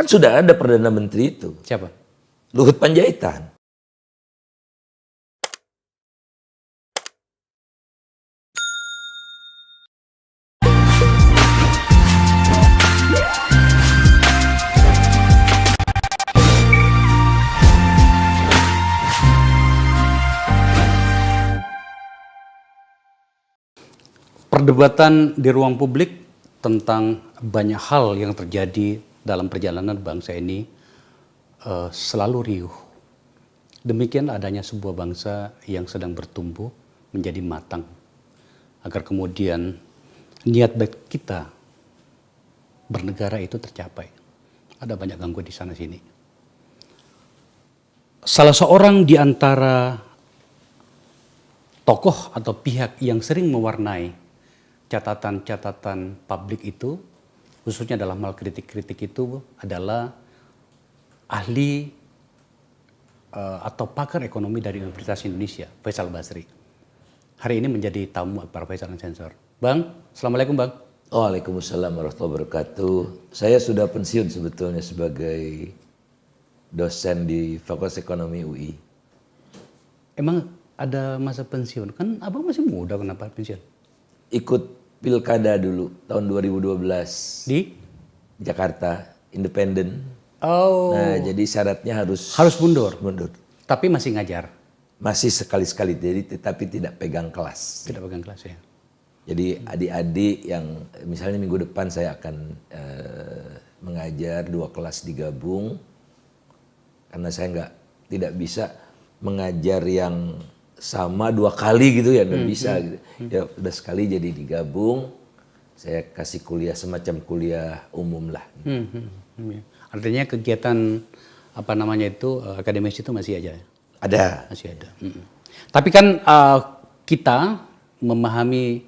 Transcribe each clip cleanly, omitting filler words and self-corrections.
Kan sudah ada Perdana Menteri itu. Siapa? Luhut Panjaitan. Perdebatan di ruang publik tentang banyak hal yang terjadi dalam perjalanan bangsa ini selalu riuh. Demikian adanya sebuah bangsa yang sedang bertumbuh menjadi matang. Agar kemudian niat baik kita bernegara itu tercapai. Ada banyak gangguan di sana sini. Salah seorang di antara tokoh atau pihak yang sering mewarnai catatan-catatan publik itu, khususnya dalam hal kritik-kritik itu adalah ahli atau pakar ekonomi dari Universitas Indonesia, Faisal Basri. Hari ini menjadi tamu Akbar Faisal Sensor. Bang, Assalamualaikum Bang. Waalaikumsalam warahmatullahi wabarakatuh. Saya sudah pensiun sebetulnya sebagai dosen di Fakultas Ekonomi UI. Emang ada masa pensiun? Kan abang masih muda, kenapa pensiun? Ikut pilkada dulu tahun 2012 Di? Jakarta, independen. Oh. Nah, jadi syaratnya harus mundur. Mundur. Tapi masih ngajar. Masih sekali-sekali, jadi tetapi tidak pegang kelas. Tidak pegang kelas ya. Jadi adik-adik yang misalnya minggu depan saya akan mengajar 2 kelas digabung, karena saya tidak bisa mengajar yang sama 2 kali gitu ya, nggak bisa gitu. Ya udah sekali jadi digabung, saya kasih kuliah semacam kuliah umum lah. Artinya kegiatan apa namanya itu akademis itu masih aja? Ada. Masih ada. Tapi kan kita memahami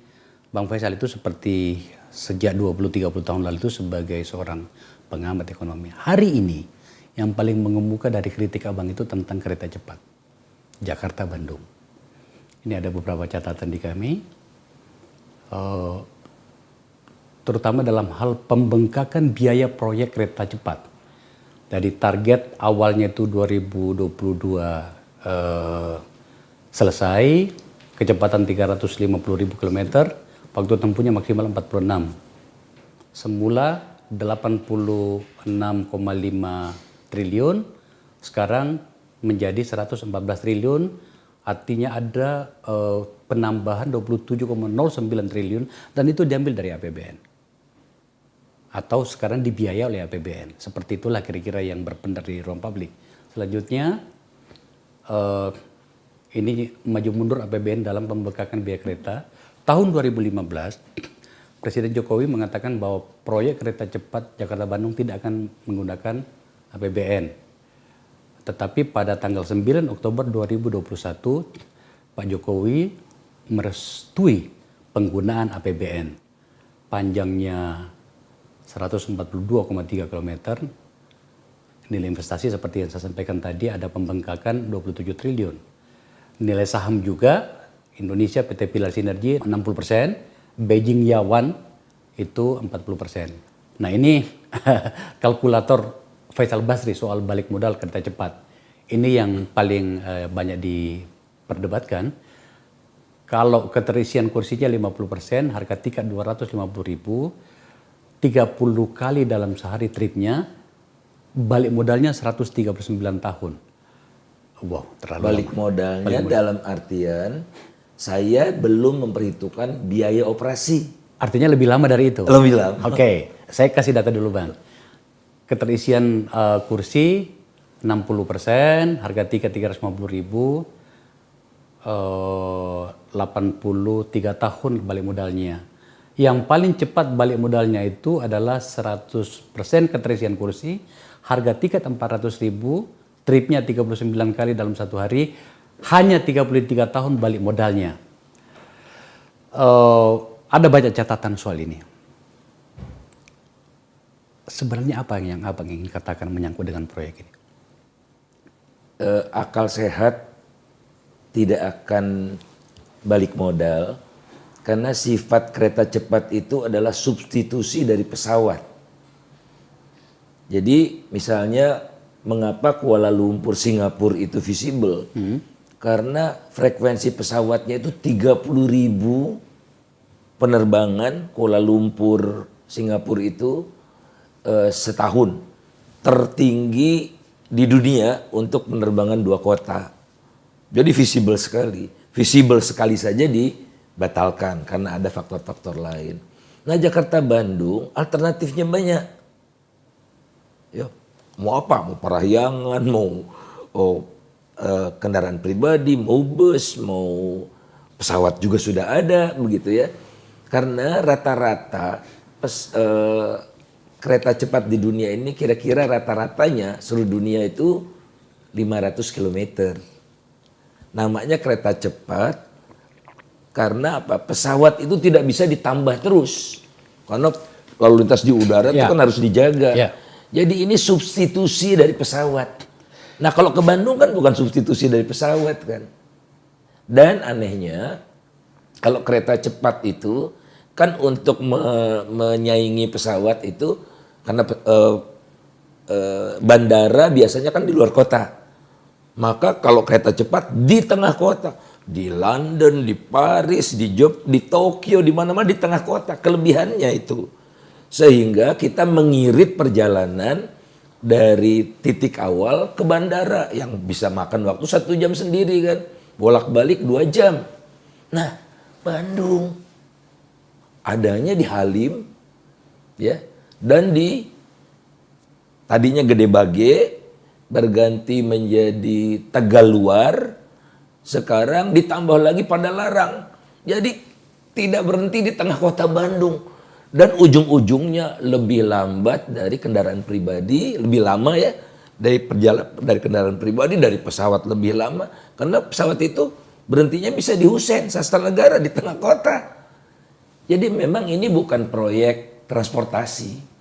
Bang Faisal itu seperti sejak 20-30 tahun lalu itu sebagai seorang pengamat ekonomi. Hari ini yang paling mengemuka dari kritik abang itu tentang kereta cepat Jakarta-Bandung. Ini ada beberapa catatan di kami, terutama dalam hal pembengkakan biaya proyek kereta cepat. Dari target awalnya itu 2022 selesai, kecepatan 350.000 km, waktu tempuhnya maksimal 46. Semula 86,5 triliun, sekarang menjadi 114 triliun, artinya ada penambahan 27,09 triliun dan itu diambil dari APBN. Atau sekarang dibiayai oleh APBN. Seperti itulah kira-kira yang berpendar di ruang publik. Selanjutnya, ini maju mundur APBN dalam pembengkakan biaya kereta. Tahun 2015, Presiden Jokowi mengatakan bahwa proyek kereta cepat Jakarta-Bandung tidak akan menggunakan APBN. Tetapi pada tanggal 9 Oktober 2021, Pak Jokowi merestui penggunaan APBN. Panjangnya 142,3 km. Nilai investasi seperti yang saya sampaikan tadi ada pembengkakan 27 triliun. Nilai saham juga Indonesia PT Pilar Sinergi 60%, Beijing Yawan itu 40%. Nah ini kalkulator Faisal Basri soal balik modal kereta cepat. Ini yang paling banyak diperdebatkan. Kalau keterisian kursinya 50%, harga tiket 250.000, 30 kali dalam sehari tripnya, balik modalnya 139 tahun. Wow, terlalu Balik lama. modalnya dalam artian saya belum memperhitungkan biaya operasi. Artinya lebih lama dari itu? Lebih lama. Oke, saya kasih data dulu Bang. Keterisian kursi 60%, harga tiket 350.000, 83 tahun balik modalnya. Yang paling cepat balik modalnya itu adalah 100% keterisian kursi, harga tiket 400.000, tripnya 39 kali dalam satu hari, hanya 33 tahun balik modalnya. Ada banyak catatan soal ini. Sebenarnya apa yang abang ingin katakan menyangkut dengan proyek ini? Akal sehat tidak akan balik modal karena sifat kereta cepat itu adalah substitusi dari pesawat. Jadi misalnya mengapa Kuala Lumpur Singapura itu visible? Karena frekuensi pesawatnya itu 30.000 penerbangan Kuala Lumpur Singapura itu setahun, tertinggi di dunia untuk penerbangan 2 kota. Jadi visible sekali. Visible sekali saja dibatalkan karena ada faktor-faktor lain. Nah, Jakarta Bandung alternatifnya banyak. Ya, mau apa? Mau parahyangan, mau kendaraan pribadi, mau bus, mau pesawat juga sudah ada, begitu ya. Karena rata-rata kereta cepat di dunia ini kira-kira rata-ratanya seluruh dunia itu 500 km. Namanya kereta cepat karena apa? Pesawat itu tidak bisa ditambah terus. Karena lalu lintas di udara itu kan harus dijaga. Jadi ini substitusi dari pesawat. Nah, kalau ke Bandung kan bukan substitusi dari pesawat kan. Dan anehnya kalau kereta cepat itu kan untuk menyaingi pesawat itu karena bandara biasanya kan di luar kota. Maka kalau kereta cepat di tengah kota, di London, di Paris, di Tokyo, di mana-mana di tengah kota. Kelebihannya itu. Sehingga kita mengirit perjalanan dari titik awal ke bandara yang bisa makan waktu 1 jam sendiri kan. Bolak-balik 2 jam. Nah, Bandung adanya di Halim ya, dan di tadinya Gede Bage berganti menjadi Tegaluar, sekarang ditambah lagi Padalarang. Jadi tidak berhenti di tengah kota Bandung dan ujung-ujungnya lebih lambat dari kendaraan pribadi, lebih lama ya dari kendaraan pribadi, dari pesawat lebih lama karena pesawat itu berhentinya bisa di Hussein Sastra Negara di tengah kota. Jadi memang ini bukan proyek transportasi.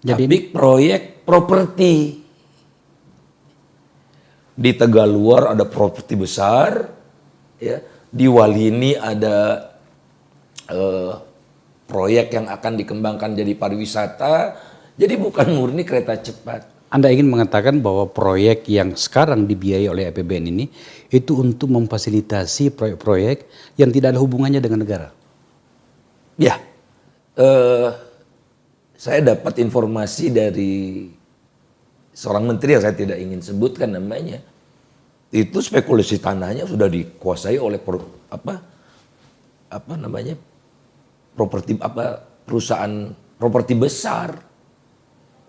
Jadi tapi proyek properti. Di Tegaluar ada properti besar, ya. Di Walini ada proyek yang akan dikembangkan jadi pariwisata. Jadi bukan murni kereta cepat. Anda ingin mengatakan bahwa proyek yang sekarang dibiayai oleh APBN ini itu untuk memfasilitasi proyek-proyek yang tidak ada hubungannya dengan negara? Ya, saya dapat informasi dari seorang menteri yang saya tidak ingin sebutkan namanya. Itu spekulasi tanahnya sudah dikuasai oleh perusahaan properti besar.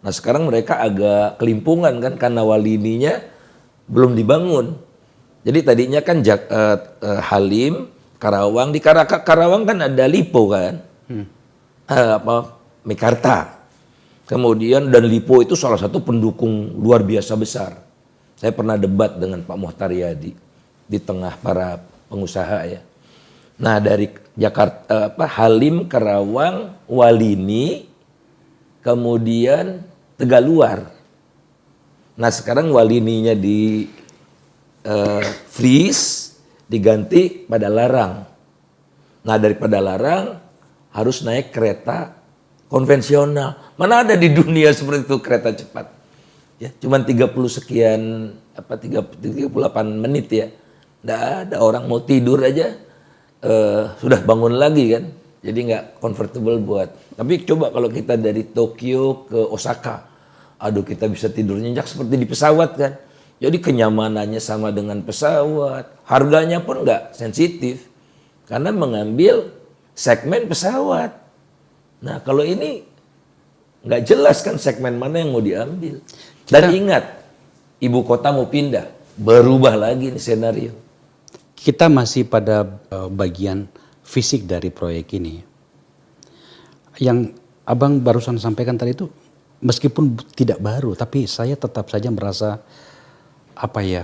Nah, sekarang mereka agak kelimpungan kan karena Walininya belum dibangun. Jadi tadinya kan Halim, Karawang, di Karawang kan ada Lipo kan. Mekarta. Kemudian dan Lipo itu salah satu pendukung luar biasa besar. Saya pernah debat dengan Pak Mohtar Yadi di tengah para pengusaha ya. Nah, dari Jakarta Halim, Karawang, Walini, kemudian Tegaluar. Nah, sekarang Walininya di freeze, diganti Padalarang. Nah, dari Padalarang harus naik kereta konvensional. Mana ada di dunia seperti itu kereta cepat. Ya, cuman 38 menit ya. Nggak ada, orang mau tidur aja sudah bangun lagi kan. Jadi nggak convertible buat. Tapi coba kalau kita dari Tokyo ke Osaka. Aduh, kita bisa tidur nyenyak seperti di pesawat kan. Jadi kenyamanannya sama dengan pesawat. Harganya pun nggak sensitif. Karena mengambil segmen pesawat. Nah, kalau ini nggak jelas kan segmen mana yang mau diambil. Dan ingat, ibu kota mau pindah. Berubah lagi nih senario. Kita masih pada bagian fisik dari proyek ini. Yang Abang barusan sampaikan tadi itu, meskipun tidak baru, tapi saya tetap saja merasa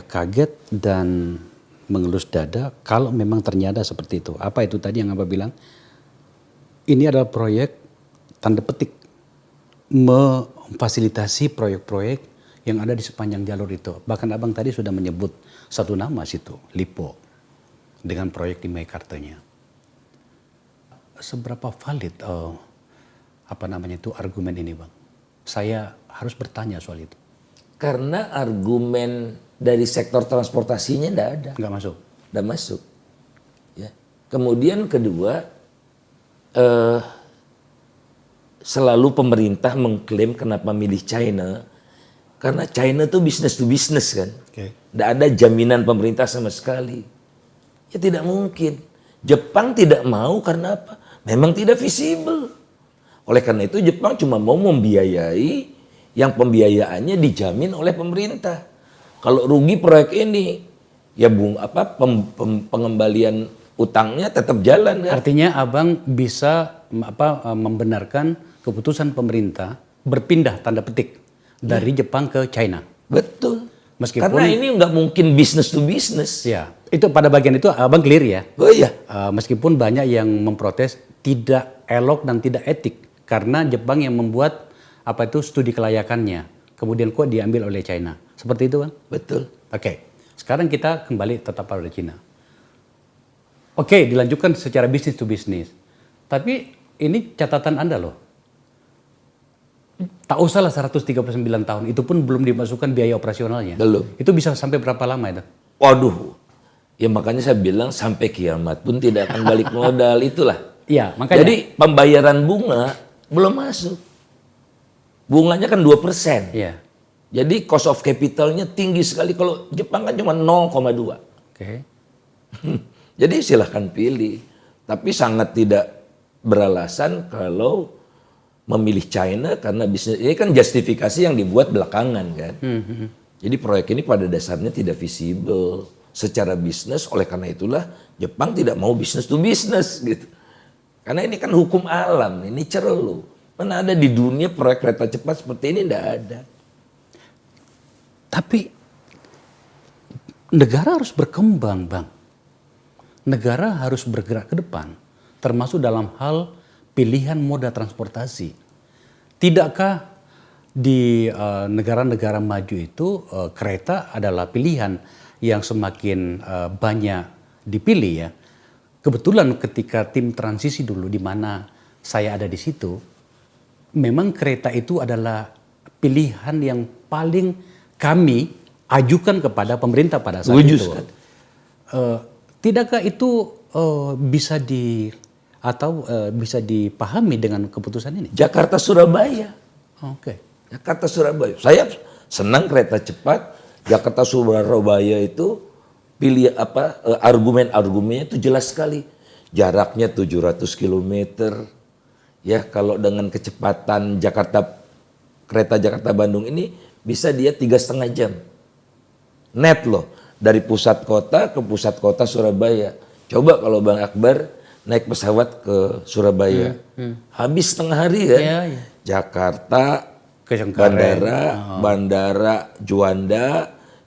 kaget dan mengelus dada kalau memang ternyata seperti itu. Apa itu tadi yang Abang bilang? Ini adalah proyek tanda petik memfasilitasi proyek-proyek yang ada di sepanjang jalur itu. Bahkan Abang tadi sudah menyebut satu nama situ, Lipo, dengan proyek di Meikartanya. Seberapa valid argumen ini, Bang? saya harus bertanya soal itu? Karena argumen dari sektor transportasinya enggak ada. Nggak masuk. Enggak masuk. Ya. Kemudian kedua, selalu pemerintah mengklaim kenapa milih China. Karena China tuh business to business kan. Enggak ada jaminan pemerintah sama sekali. Ya tidak mungkin. Jepang tidak mau karena apa? Memang tidak visible. Oleh karena itu Jepang cuma mau membiayai yang pembiayaannya dijamin oleh pemerintah. Kalau rugi proyek ini, ya pengembalian utangnya tetap jalan kan. Artinya abang bisa membenarkan keputusan pemerintah berpindah tanda petik dari Jepang ke China. Betul. Meskipun karena ini nggak mungkin business to business. Ya, itu pada bagian itu abang clear ya. Oh iya. Meskipun banyak yang memprotes tidak elok dan tidak etik karena Jepang yang membuat studi kelayakannya, kemudian kok diambil oleh China. Seperti itu Bang? Betul. Oke, sekarang kita kembali tetap pada China. Oke, dilanjutkan secara bisnis to bisnis. Tapi ini catatan Anda loh. Tak usahlah 139 tahun, itu pun belum dimasukkan biaya operasionalnya. Belum. Itu bisa sampai berapa lama itu? Waduh, ya makanya saya bilang sampai kiamat pun tidak akan balik modal, itulah. Iya, makanya. Jadi pembayaran bunga belum masuk. Bunganya kan 2%. Iya. Jadi cost of capitalnya tinggi sekali. Kalau Jepang kan cuma 0,2. Oke. Jadi silahkan pilih. Tapi sangat tidak beralasan kalau memilih China karena bisnis ini kan justifikasi yang dibuat belakangan kan. Jadi proyek ini pada dasarnya tidak visible secara bisnis. Oleh karena itulah Jepang tidak mau business to business gitu. Karena ini kan hukum alam, ini cerelu. Mana ada di dunia proyek kereta cepat seperti ini, tidak ada. Tapi negara harus berkembang, Bang. Negara harus bergerak ke depan, termasuk dalam hal pilihan moda transportasi. Tidakkah di negara-negara maju itu kereta adalah pilihan yang semakin banyak dipilih ya? Kebetulan ketika tim transisi dulu di mana saya ada di situ, memang kereta itu adalah pilihan yang paling kami ajukan kepada pemerintah pada saat itu. Tidakkah itu bisa dipahami dengan keputusan ini? Jakarta Surabaya. Oke. Jakarta Surabaya. Saya senang kereta cepat. Jakarta Surabaya itu pilih argumen-argumennya itu jelas sekali. Jaraknya 700 km. Ya, kalau dengan kecepatan kereta Jakarta Bandung ini bisa dia 3,5 jam. Net loh, dari pusat kota ke pusat kota Surabaya. Coba kalau Bang Akbar naik pesawat ke Surabaya. Habis setengah hari kan. Ya. Jakarta Ke Cengkareng. bandara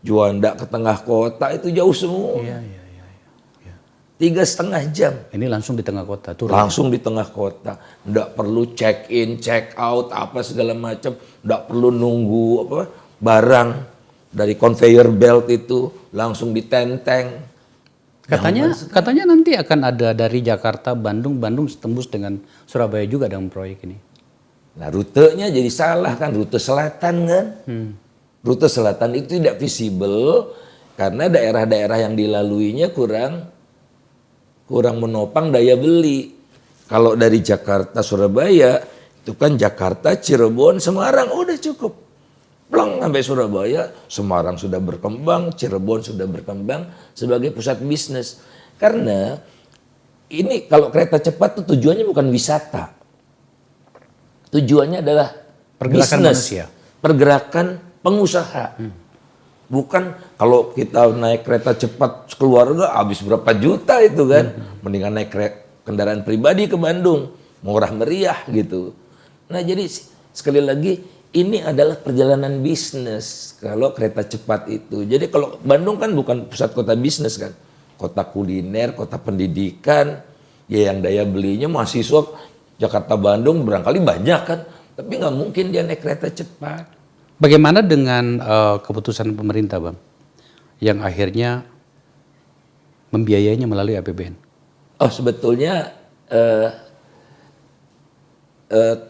Juanda ke tengah kota itu jauh semua. Iya. 3,5 jam. Ini langsung di tengah kota. Turun. Langsung di tengah kota. Nggak perlu check in, check out, apa segala macam. Nggak perlu nunggu barang dari conveyor belt itu langsung ditenteng. Katanya nanti akan ada dari Jakarta, Bandung tembus dengan Surabaya juga dalam proyek ini. Nah rutenya jadi salah kan, rute selatan kan. Rute selatan itu tidak visible karena daerah-daerah yang dilaluinya kurang menopang daya beli. Kalau dari Jakarta Surabaya itu kan Jakarta, Cirebon, Semarang udah cukup. Plong sampai Surabaya, Semarang sudah berkembang, Cirebon sudah berkembang sebagai pusat bisnis. Karena ini kalau kereta cepat tuh tujuannya bukan wisata. Tujuannya adalah Pergerakan bisnis, manusia. pergerakan pengusaha. Bukan kalau kita naik kereta cepat keluarga habis berapa juta itu kan. Mendingan naik kendaraan pribadi ke Bandung, murah meriah gitu. Nah jadi sekali lagi ini adalah perjalanan bisnis kalau kereta cepat itu. Jadi kalau Bandung kan bukan pusat kota bisnis kan. Kota kuliner, kota pendidikan, ya yang daya belinya mahasiswa Jakarta Bandung barangkali banyak kan. Tapi nggak mungkin dia naik kereta cepat. Bagaimana dengan keputusan pemerintah, Bang, yang akhirnya membiayainya melalui APBN? Oh sebetulnya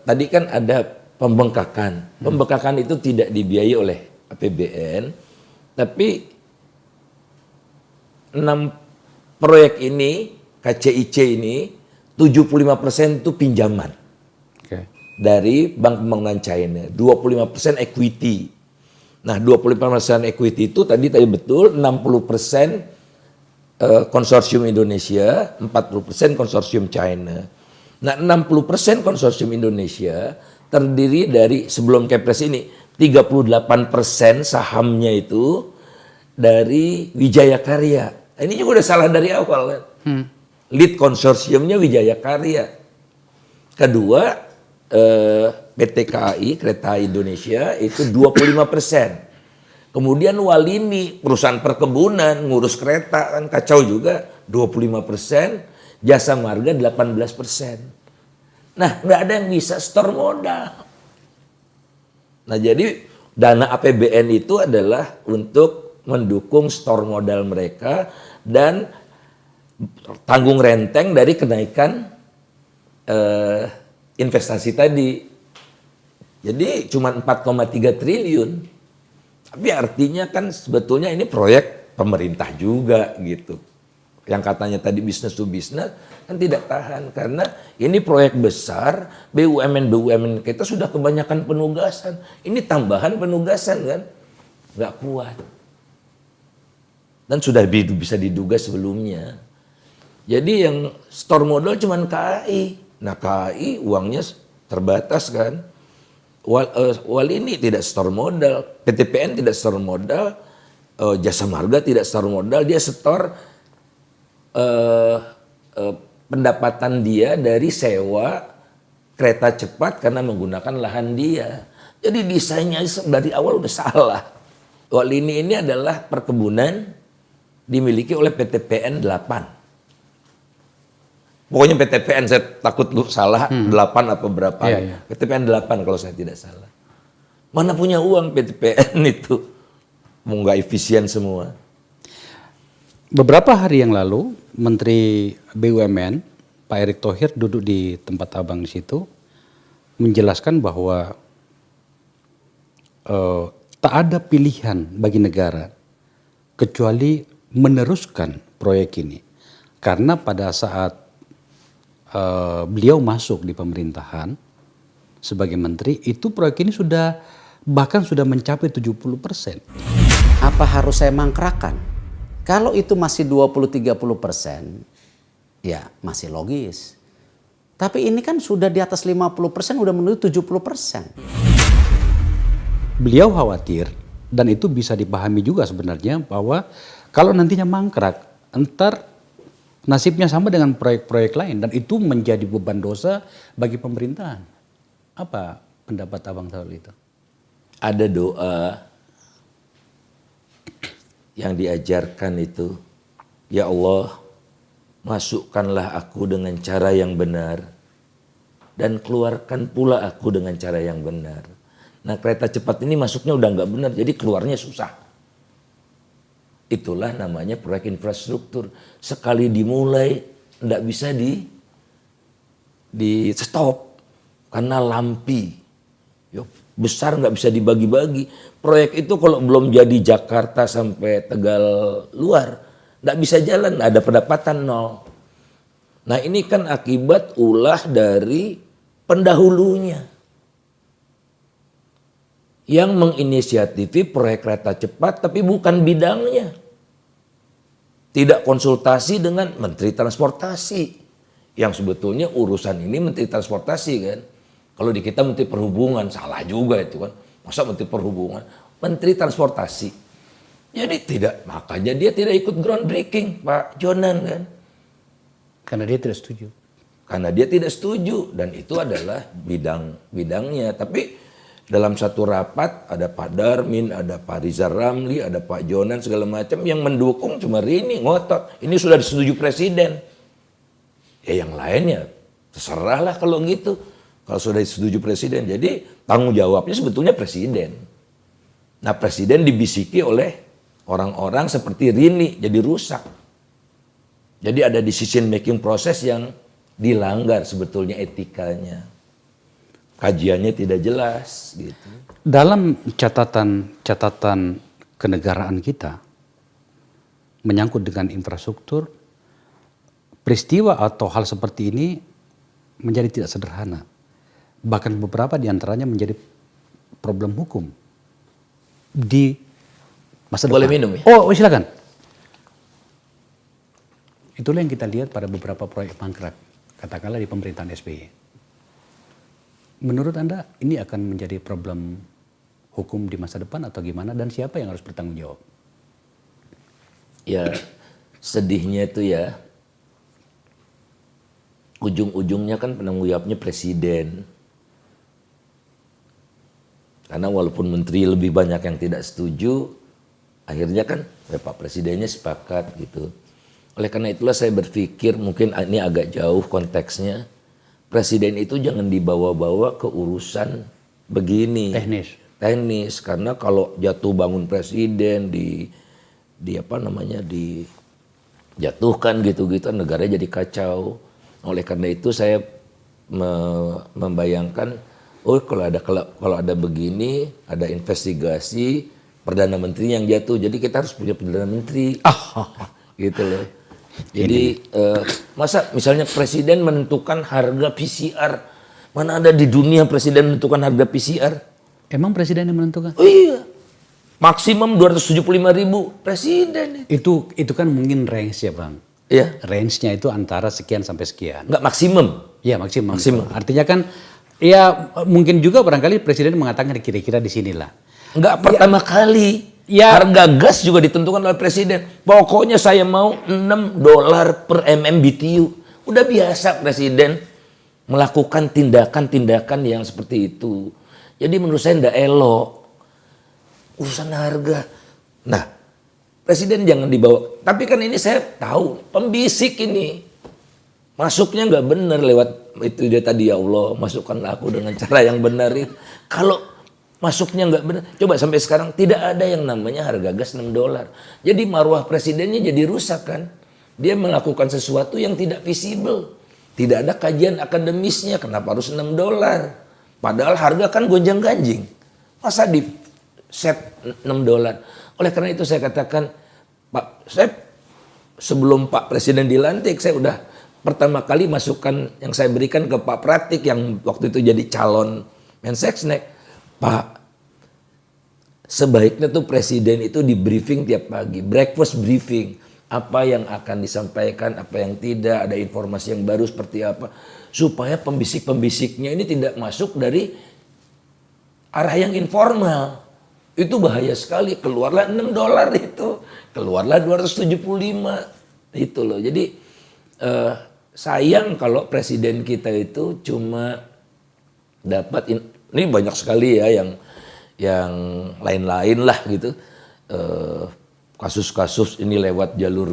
tadi kan ada pembengkakan. Pembengkakan itu tidak dibiayai oleh APBN, tapi 6 proyek ini, KCIC ini, 75% itu pinjaman dari Bank Pembangunan China, 25% equity. Nah, 25% equity itu tadi betul, 60% konsorsium Indonesia, 40% konsorsium China. Nah, 60% konsorsium Indonesia terdiri dari sebelum Kepres ini 38% sahamnya itu dari Wijaya Karya. Ini juga udah salah dari awal kan. Lead konsorsiumnya Wijaya Karya. Kedua PT KAI Kereta Indonesia itu 25%. Kemudian Walini perusahaan perkebunan ngurus kereta kan kacau juga 25%. Jasa Marga 18%. Nah, nggak ada yang bisa store modal. Nah, jadi dana APBN itu adalah untuk mendukung store modal mereka dan tanggung renteng dari kenaikan investasi tadi. Jadi cuma 4,3 triliun. Tapi artinya kan sebetulnya ini proyek pemerintah juga gitu. Yang katanya tadi business to business kan tidak tahan karena ini proyek besar, BUMN kita sudah kebanyakan penugasan. Ini tambahan penugasan kan, nggak kuat. Dan sudah bisa diduga sebelumnya. Jadi yang store modal cuman KAI. Nah, KAI uangnya terbatas kan. Walini tidak store modal, PTPN tidak store modal, Jasa Marga tidak store modal, dia store pendapatan dia dari sewa kereta cepat karena menggunakan lahan dia. Jadi desainnya dari awal udah salah. Walini ini adalah perkebunan dimiliki oleh PTPN 8. Pokoknya PTPN, saya takut lu salah, 8 apa berapa. PTPN 8 kalau saya tidak salah. Mana punya uang PTPN itu? Mau nggak efisien semua. Beberapa hari yang lalu, Menteri BUMN, Pak Erick Thohir duduk di tempat abang di situ, menjelaskan bahwa tak ada pilihan bagi negara kecuali meneruskan proyek ini. Karena pada saat beliau masuk di pemerintahan sebagai menteri, itu proyek ini bahkan sudah mencapai 70%. Apa harus saya mangkrakkan? Kalau itu masih 20-30%, ya masih logis. Tapi ini kan sudah di atas 50%, udah menuju 70%. Beliau khawatir, dan itu bisa dipahami juga sebenarnya, bahwa kalau nantinya mangkrak, entar nasibnya sama dengan proyek-proyek lain, dan itu menjadi beban dosa bagi pemerintahan. Apa pendapat abang soal itu? Ada doa yang diajarkan itu, ya Allah, masukkanlah aku dengan cara yang benar dan keluarkan pula aku dengan cara yang benar. Nah, kereta cepat ini masuknya udah nggak benar, jadi keluarnya susah. Itulah namanya proyek infrastruktur. Sekali dimulai nggak bisa di stop karena lampi. Besar nggak bisa dibagi-bagi. Proyek itu kalau belum jadi Jakarta sampai Tegal luar, nggak bisa jalan, ada pendapatan nol. Nah, ini kan akibat ulah dari pendahulunya yang menginisiatifi proyek kereta cepat tapi bukan bidangnya. Tidak konsultasi dengan Menteri Transportasi yang sebetulnya urusan ini Menteri Transportasi kan. Kalau di kita Menteri Perhubungan, salah juga itu kan. Masa Menteri Perhubungan? Menteri Transportasi. Jadi makanya dia tidak ikut groundbreaking, Pak Jonan kan. Karena dia tidak setuju. Karena dia tidak setuju dan itu adalah bidangnya. Tapi dalam satu rapat ada Pak Darmin, ada Pak Rizal Ramli, ada Pak Jonan segala macam yang mendukung cuma Rini ngotot. Ini sudah disetujui Presiden. Ya yang lainnya terserahlah kalau gitu. Kalau sudah disetujui Presiden, jadi tanggung jawabnya sebetulnya Presiden. Nah, Presiden dibisiki oleh orang-orang seperti Rini, jadi rusak. Jadi ada decision making proses yang dilanggar sebetulnya etikanya. kajiannya tidak jelas gitu. Dalam catatan kenegaraan kita menyangkut dengan infrastruktur, peristiwa atau hal seperti ini menjadi tidak sederhana. Bahkan beberapa di antaranya menjadi problem hukum di masa depan. Boleh minum ya? Oh, silakan. Itulah yang kita lihat pada beberapa proyek mangkrak, katakanlah di pemerintahan SBY. Menurut Anda ini akan menjadi problem hukum di masa depan atau gimana, dan siapa yang harus bertanggung jawab? Ya sedihnya itu ya, ujung-ujungnya kan penanggung jawabnya presiden. Karena walaupun menteri lebih banyak yang tidak setuju, akhirnya kan ya Pak Presidennya sepakat gitu. Oleh karena itulah saya berpikir mungkin ini agak jauh konteksnya. Presiden itu jangan dibawa-bawa ke urusan begini. Teknis, karena kalau jatuh bangun presiden dijatuhkan gitu-gitu negara jadi kacau. Oleh karena itu saya membayangkan, oh kalau ada begini, ada investigasi perdana menteri yang jatuh, jadi kita harus punya perdana menteri, gitu loh. Jadi masa misalnya presiden menentukan harga PCR, mana ada di dunia presiden menentukan harga PCR? Emang presiden yang menentukan? Oh iya, maksimum 275.000 presiden. Itu kan mungkin range ya Bang. Iya. Range-nya itu antara sekian sampai sekian. Enggak maksimum. Iya maksimum. Artinya kan, ya mungkin juga barangkali presiden mengatakan kira-kira di sinilah. Enggak pertama kali. Ya. Harga gas juga ditentukan oleh presiden. Pokoknya saya mau $6 per MMBTU. Udah biasa presiden melakukan tindakan-tindakan yang seperti itu. Jadi menurut saya enggak elok urusan harga. Nah, presiden jangan dibawa. Tapi kan ini saya tahu pembisik ini. Masuknya nggak benar lewat itu dia tadi, ya Allah masukkanlah aku dengan cara yang benar itu. Kalau masuknya nggak benar, coba sampai sekarang tidak ada yang namanya harga gas $6. Jadi marwah presidennya jadi rusak kan. Dia melakukan sesuatu yang tidak visible. Tidak ada kajian akademisnya, kenapa harus $6? Padahal harga kan gonjang-ganjing. Masa di set $6? Oleh karena itu saya katakan, Pak, sebelum Pak Presiden dilantik, saya udah pertama kali masukan yang saya berikan ke Pak Pratik yang waktu itu jadi calon Mensesnek, Pak, sebaiknya tuh Presiden itu di briefing tiap pagi, breakfast briefing, apa yang akan disampaikan, apa yang tidak, ada informasi yang baru seperti apa, supaya pembisik-pembisiknya ini tidak masuk dari arah yang informal. Itu bahaya sekali, keluarlah $6 itu, keluarlah 275 itu loh. Jadi sayang kalau presiden kita itu cuma dapat ini banyak sekali ya yang lain-lain lah gitu. Kasus-kasus ini lewat jalur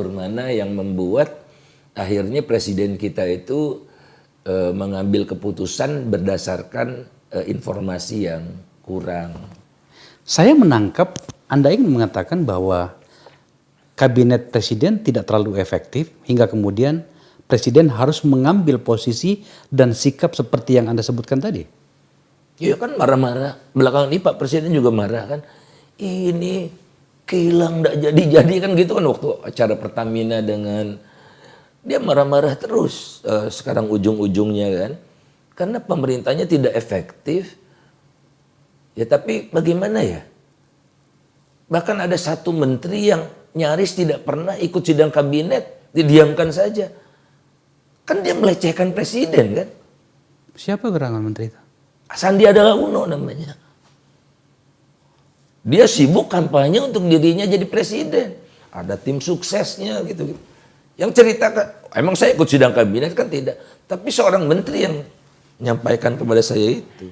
mana yang membuat akhirnya presiden kita itu mengambil keputusan berdasarkan informasi yang kurang. Saya menangkap Anda ingin mengatakan bahwa kabinet presiden tidak terlalu efektif hingga kemudian presiden harus mengambil posisi dan sikap seperti yang Anda sebutkan tadi. Iya kan marah-marah. Belakangan ini Pak Presiden juga marah kan. Ini kilang enggak jadi-jadi kan gitu kan waktu acara Pertamina dengan dia marah-marah terus sekarang ujung-ujungnya kan. Karena pemerintahnya tidak efektif. Ya tapi bagaimana ya? Bahkan ada satu menteri yang nyaris tidak pernah ikut sidang kabinet, didiamkan saja. Kan dia melecehkan presiden kan? Siapa gerangan menteri itu? Sandiaga Uno namanya. Dia sibuk kampanye untuk dirinya jadi presiden. Ada tim suksesnya gitu. Yang ceritakan, emang saya ikut sidang kabinet kan tidak. Tapi seorang menteri yang menyampaikan kepada saya itu.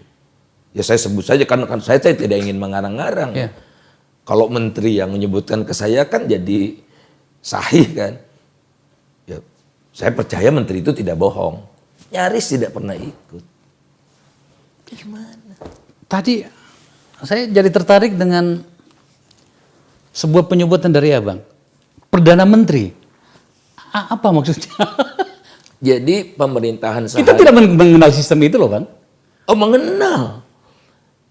Ya saya sebut saja karena kan saya tidak ingin mengarang-arang. Yeah. Kalau menteri yang menyebutkan ke saya kan jadi sahih kan. Ya, saya percaya menteri itu tidak bohong. Nyaris tidak pernah ikut. Gimana? Tadi saya jadi tertarik dengan sebuah penyebutan dari Abang. Perdana Menteri. Apa maksudnya? Jadi pemerintahan Kita tidak mengenal sistem itu loh Bang. Oh, mengenal.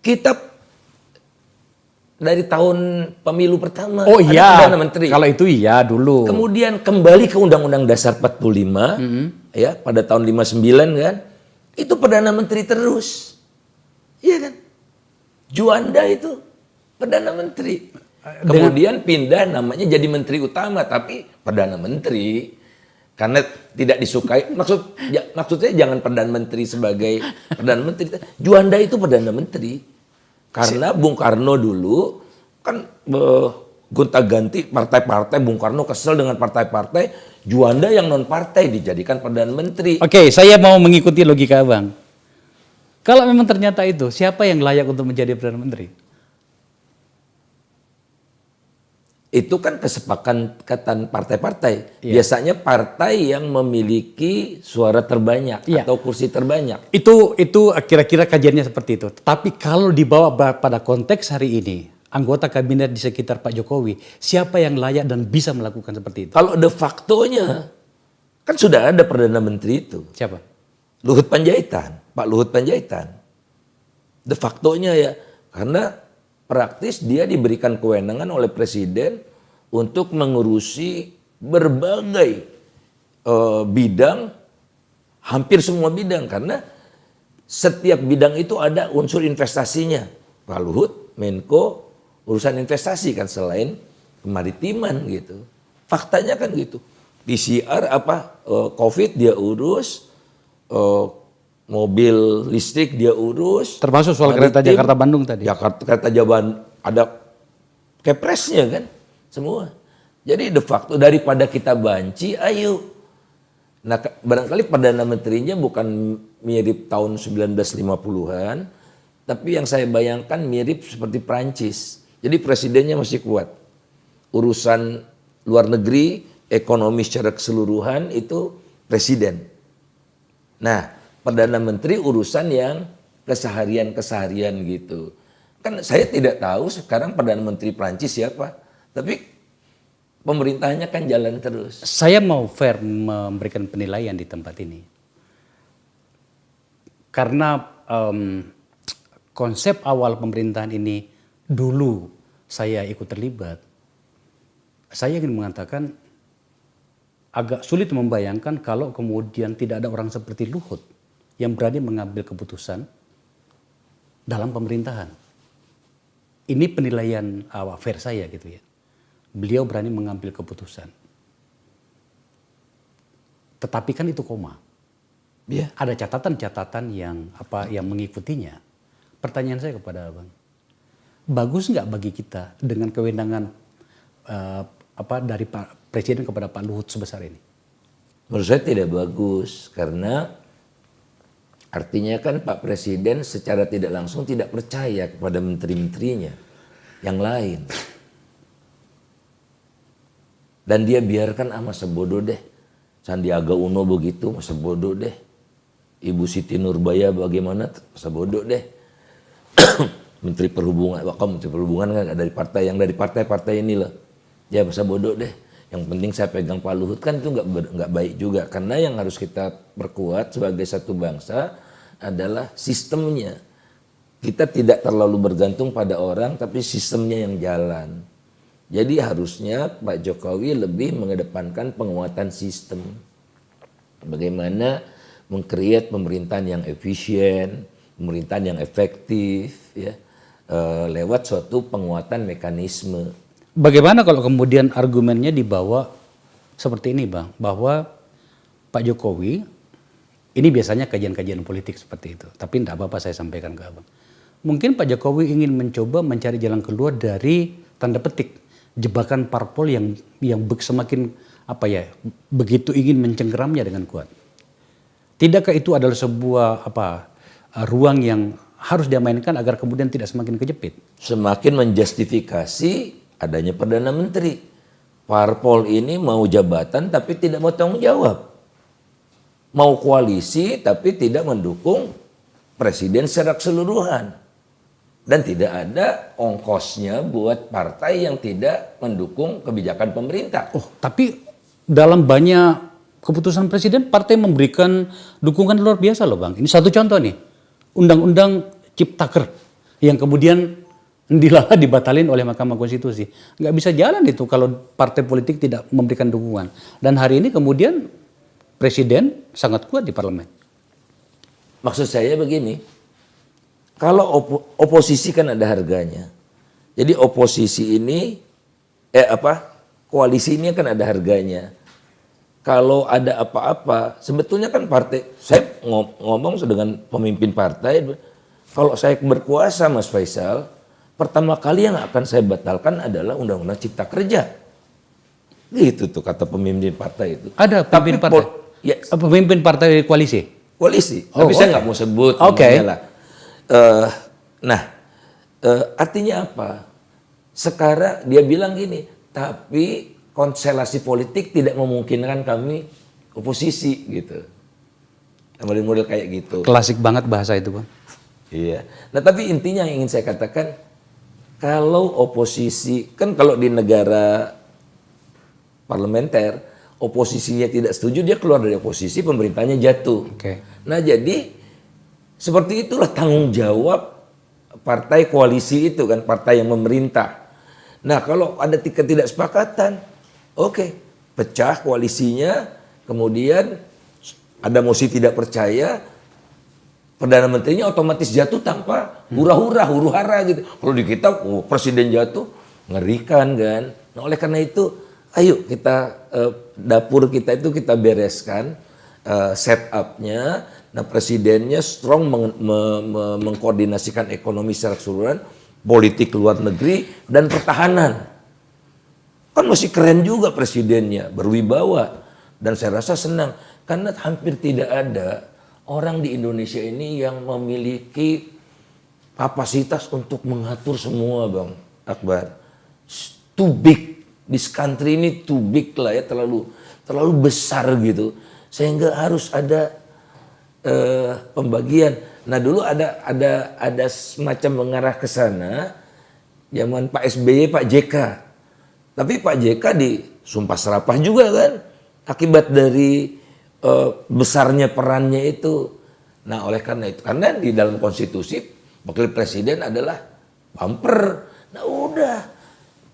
Kita dari tahun pemilu pertama Oh ada iya, Perdana Menteri. kalau itu iya dulu. Kemudian kembali ke Undang-Undang Dasar 45 ya pada tahun 59 kan. Itu Perdana Menteri terus. Iya kan? Juanda itu Perdana Menteri. Kemudian pindah namanya jadi Menteri Utama tapi Perdana Menteri. Karena tidak disukai, maksudnya jangan Perdana Menteri sebagai Perdana Menteri. Juanda itu Perdana Menteri. Karena Bung Karno dulu kan gonta-ganti partai-partai, Bung Karno kesel dengan partai-partai, Juanda yang non-partai dijadikan Perdana Menteri. Oke, saya mau mengikuti logika Abang. Kalau memang ternyata itu, siapa yang layak untuk menjadi Perdana Menteri? Itu kan kesepakatan partai-partai. Biasanya partai yang memiliki suara terbanyak atau kursi terbanyak. Itu kira-kira kajiannya seperti itu. Tapi kalau dibawa pada konteks hari ini, anggota kabinet di sekitar Pak Jokowi, siapa yang layak dan bisa melakukan seperti itu? Kalau de factonya, kan sudah ada Perdana Menteri itu. Siapa? Luhut Panjaitan, Pak Luhut Panjaitan. De factonya ya, karena praktis dia diberikan kewenangan oleh presiden untuk mengurusi berbagai bidang, hampir semua bidang. Karena setiap bidang itu ada unsur investasinya. Pak Luhut, Menko, urusan investasi kan selain kemaritiman gitu. Faktanya kan gitu. PCR COVID dia urus, mobil listrik dia urus. Termasuk soal kereta Jakarta-Bandung tadi. Kereta Jawa ada kepresnya kan semua. Jadi de facto daripada kita banci, ayo. Nah barangkali Perdana Menterinya bukan mirip tahun 1950-an, tapi yang saya bayangkan mirip seperti Prancis. Jadi presidennya masih kuat. Urusan luar negeri, ekonomi secara keseluruhan itu presiden. Nah, Perdana Menteri urusan yang keseharian gitu. Kan saya tidak tahu sekarang Perdana Menteri Prancis siapa. Tapi pemerintahnya kan jalan terus. Saya mau fair memberikan penilaian di tempat ini. Karena konsep awal pemerintahan ini dulu saya ikut terlibat. Saya ingin mengatakan agak sulit membayangkan kalau kemudian tidak ada orang seperti Luhut yang berani mengambil keputusan dalam pemerintahan. Ini penilaian fair saya gitu ya. Beliau berani mengambil keputusan. Tetapi kan itu koma. Ya. Ada catatan-catatan yang mengikutinya. Pertanyaan saya kepada Abang, bagus nggak bagi kita dengan kewenangan dari Pak Presiden kepada Pak Luhut sebesar ini? Menurut saya tidak bagus karena artinya kan Pak Presiden secara tidak langsung tidak percaya kepada menteri-menterinya yang lain. Dan dia biarkan masa bodoh deh. Sandiaga Uno begitu, masa bodoh deh. Ibu Siti Nurbaya bagaimana, masa bodoh deh. Menteri Perhubungan, Menteri Perhubungan kan dari partai yang dari partai-partai inilah. Ya masa bodoh deh. Yang penting saya pegang Pak Luhut kan itu nggak baik juga. Karena yang harus kita perkuat sebagai satu bangsa adalah sistemnya. Kita tidak terlalu bergantung pada orang, tapi sistemnya yang jalan. Jadi harusnya Pak Jokowi lebih mengedepankan penguatan sistem. Bagaimana meng-create pemerintahan yang efisien, pemerintahan yang efektif, ya, lewat suatu penguatan mekanisme. Bagaimana kalau kemudian argumennya dibawa seperti ini Bang, bahwa Pak Jokowi, ini biasanya kajian-kajian politik seperti itu, tapi tidak apa-apa saya sampaikan ke Abang. Mungkin Pak Jokowi ingin mencoba mencari jalan keluar dari tanda petik jebakan parpol yang semakin begitu ingin mencengkeramnya dengan kuat. Tidakkah itu adalah sebuah ruang yang harus dimainkan agar kemudian tidak semakin kejepit? Semakin menjustifikasi adanya Perdana Menteri. Parpol ini mau jabatan tapi tidak mau tanggung jawab. Mau koalisi tapi tidak mendukung presiden secara keseluruhan. Dan tidak ada ongkosnya buat partai yang tidak mendukung kebijakan pemerintah. Oh, tapi dalam banyak keputusan presiden, partai memberikan dukungan luar biasa loh Bang. Ini satu contoh nih. undang-undang Ciptaker yang kemudian dibatalin oleh Mahkamah Konstitusi. Nggak bisa jalan itu kalau partai politik tidak memberikan dukungan. Dan hari ini kemudian presiden sangat kuat di parlemen. Maksud saya begini, kalau oposisi kan ada harganya. Jadi oposisi ini, koalisi ini kan ada harganya. Kalau ada apa-apa, sebetulnya kan partai, saya ngomong dengan pemimpin partai, kalau saya berkuasa Mas Faisal, pertama kali yang akan saya batalkan adalah Undang-Undang Cipta Kerja. Gitu tuh kata pemimpin partai itu. Ada pemimpin partai? Pemimpin partai koalisi? Koalisi, tapi saya nggak mau sebut namanya lah. Artinya apa? Sekarang dia bilang gini, tapi konstelasi politik tidak memungkinkan kami oposisi gitu. Model-model kayak gitu. Klasik banget bahasa itu, Bang. Iya. Nah, tapi intinya yang ingin saya katakan, kalau oposisi, kan kalau di negara parlementer, oposisinya tidak setuju, dia keluar dari oposisi, pemerintahnya jatuh. Okay. Nah, jadi seperti itulah tanggung jawab partai koalisi itu kan, partai yang memerintah. Nah, kalau ada ketidaksepakatan, oke, pecah koalisinya, kemudian ada mosi tidak percaya, Perdana Menterinya otomatis jatuh tanpa hura-hura, huru-hara gitu. Kalau di kita, presiden jatuh, ngerikan kan. Nah, oleh karena itu, ayo kita, dapur kita itu kita bereskan, setup-nya. Nah, presidennya strong mengkoordinasikan ekonomi secara keseluruhan, politik luar negeri, dan pertahanan. Kan masih keren juga presidennya, berwibawa. Dan saya rasa senang, karena hampir tidak ada orang di Indonesia ini yang memiliki kapasitas untuk mengatur semua, Bang Akbar. Too big, this country ini too big lah ya, terlalu besar gitu. Sehingga harus ada pembagian. Nah, dulu ada semacam mengarah ke sana, zaman Pak SBY, Pak JK. Tapi Pak JK disumpah serapah juga kan, akibat dari besarnya perannya itu. Nah, oleh karena itu, karena di dalam konstitusi wakil presiden adalah bumper. Nah, udah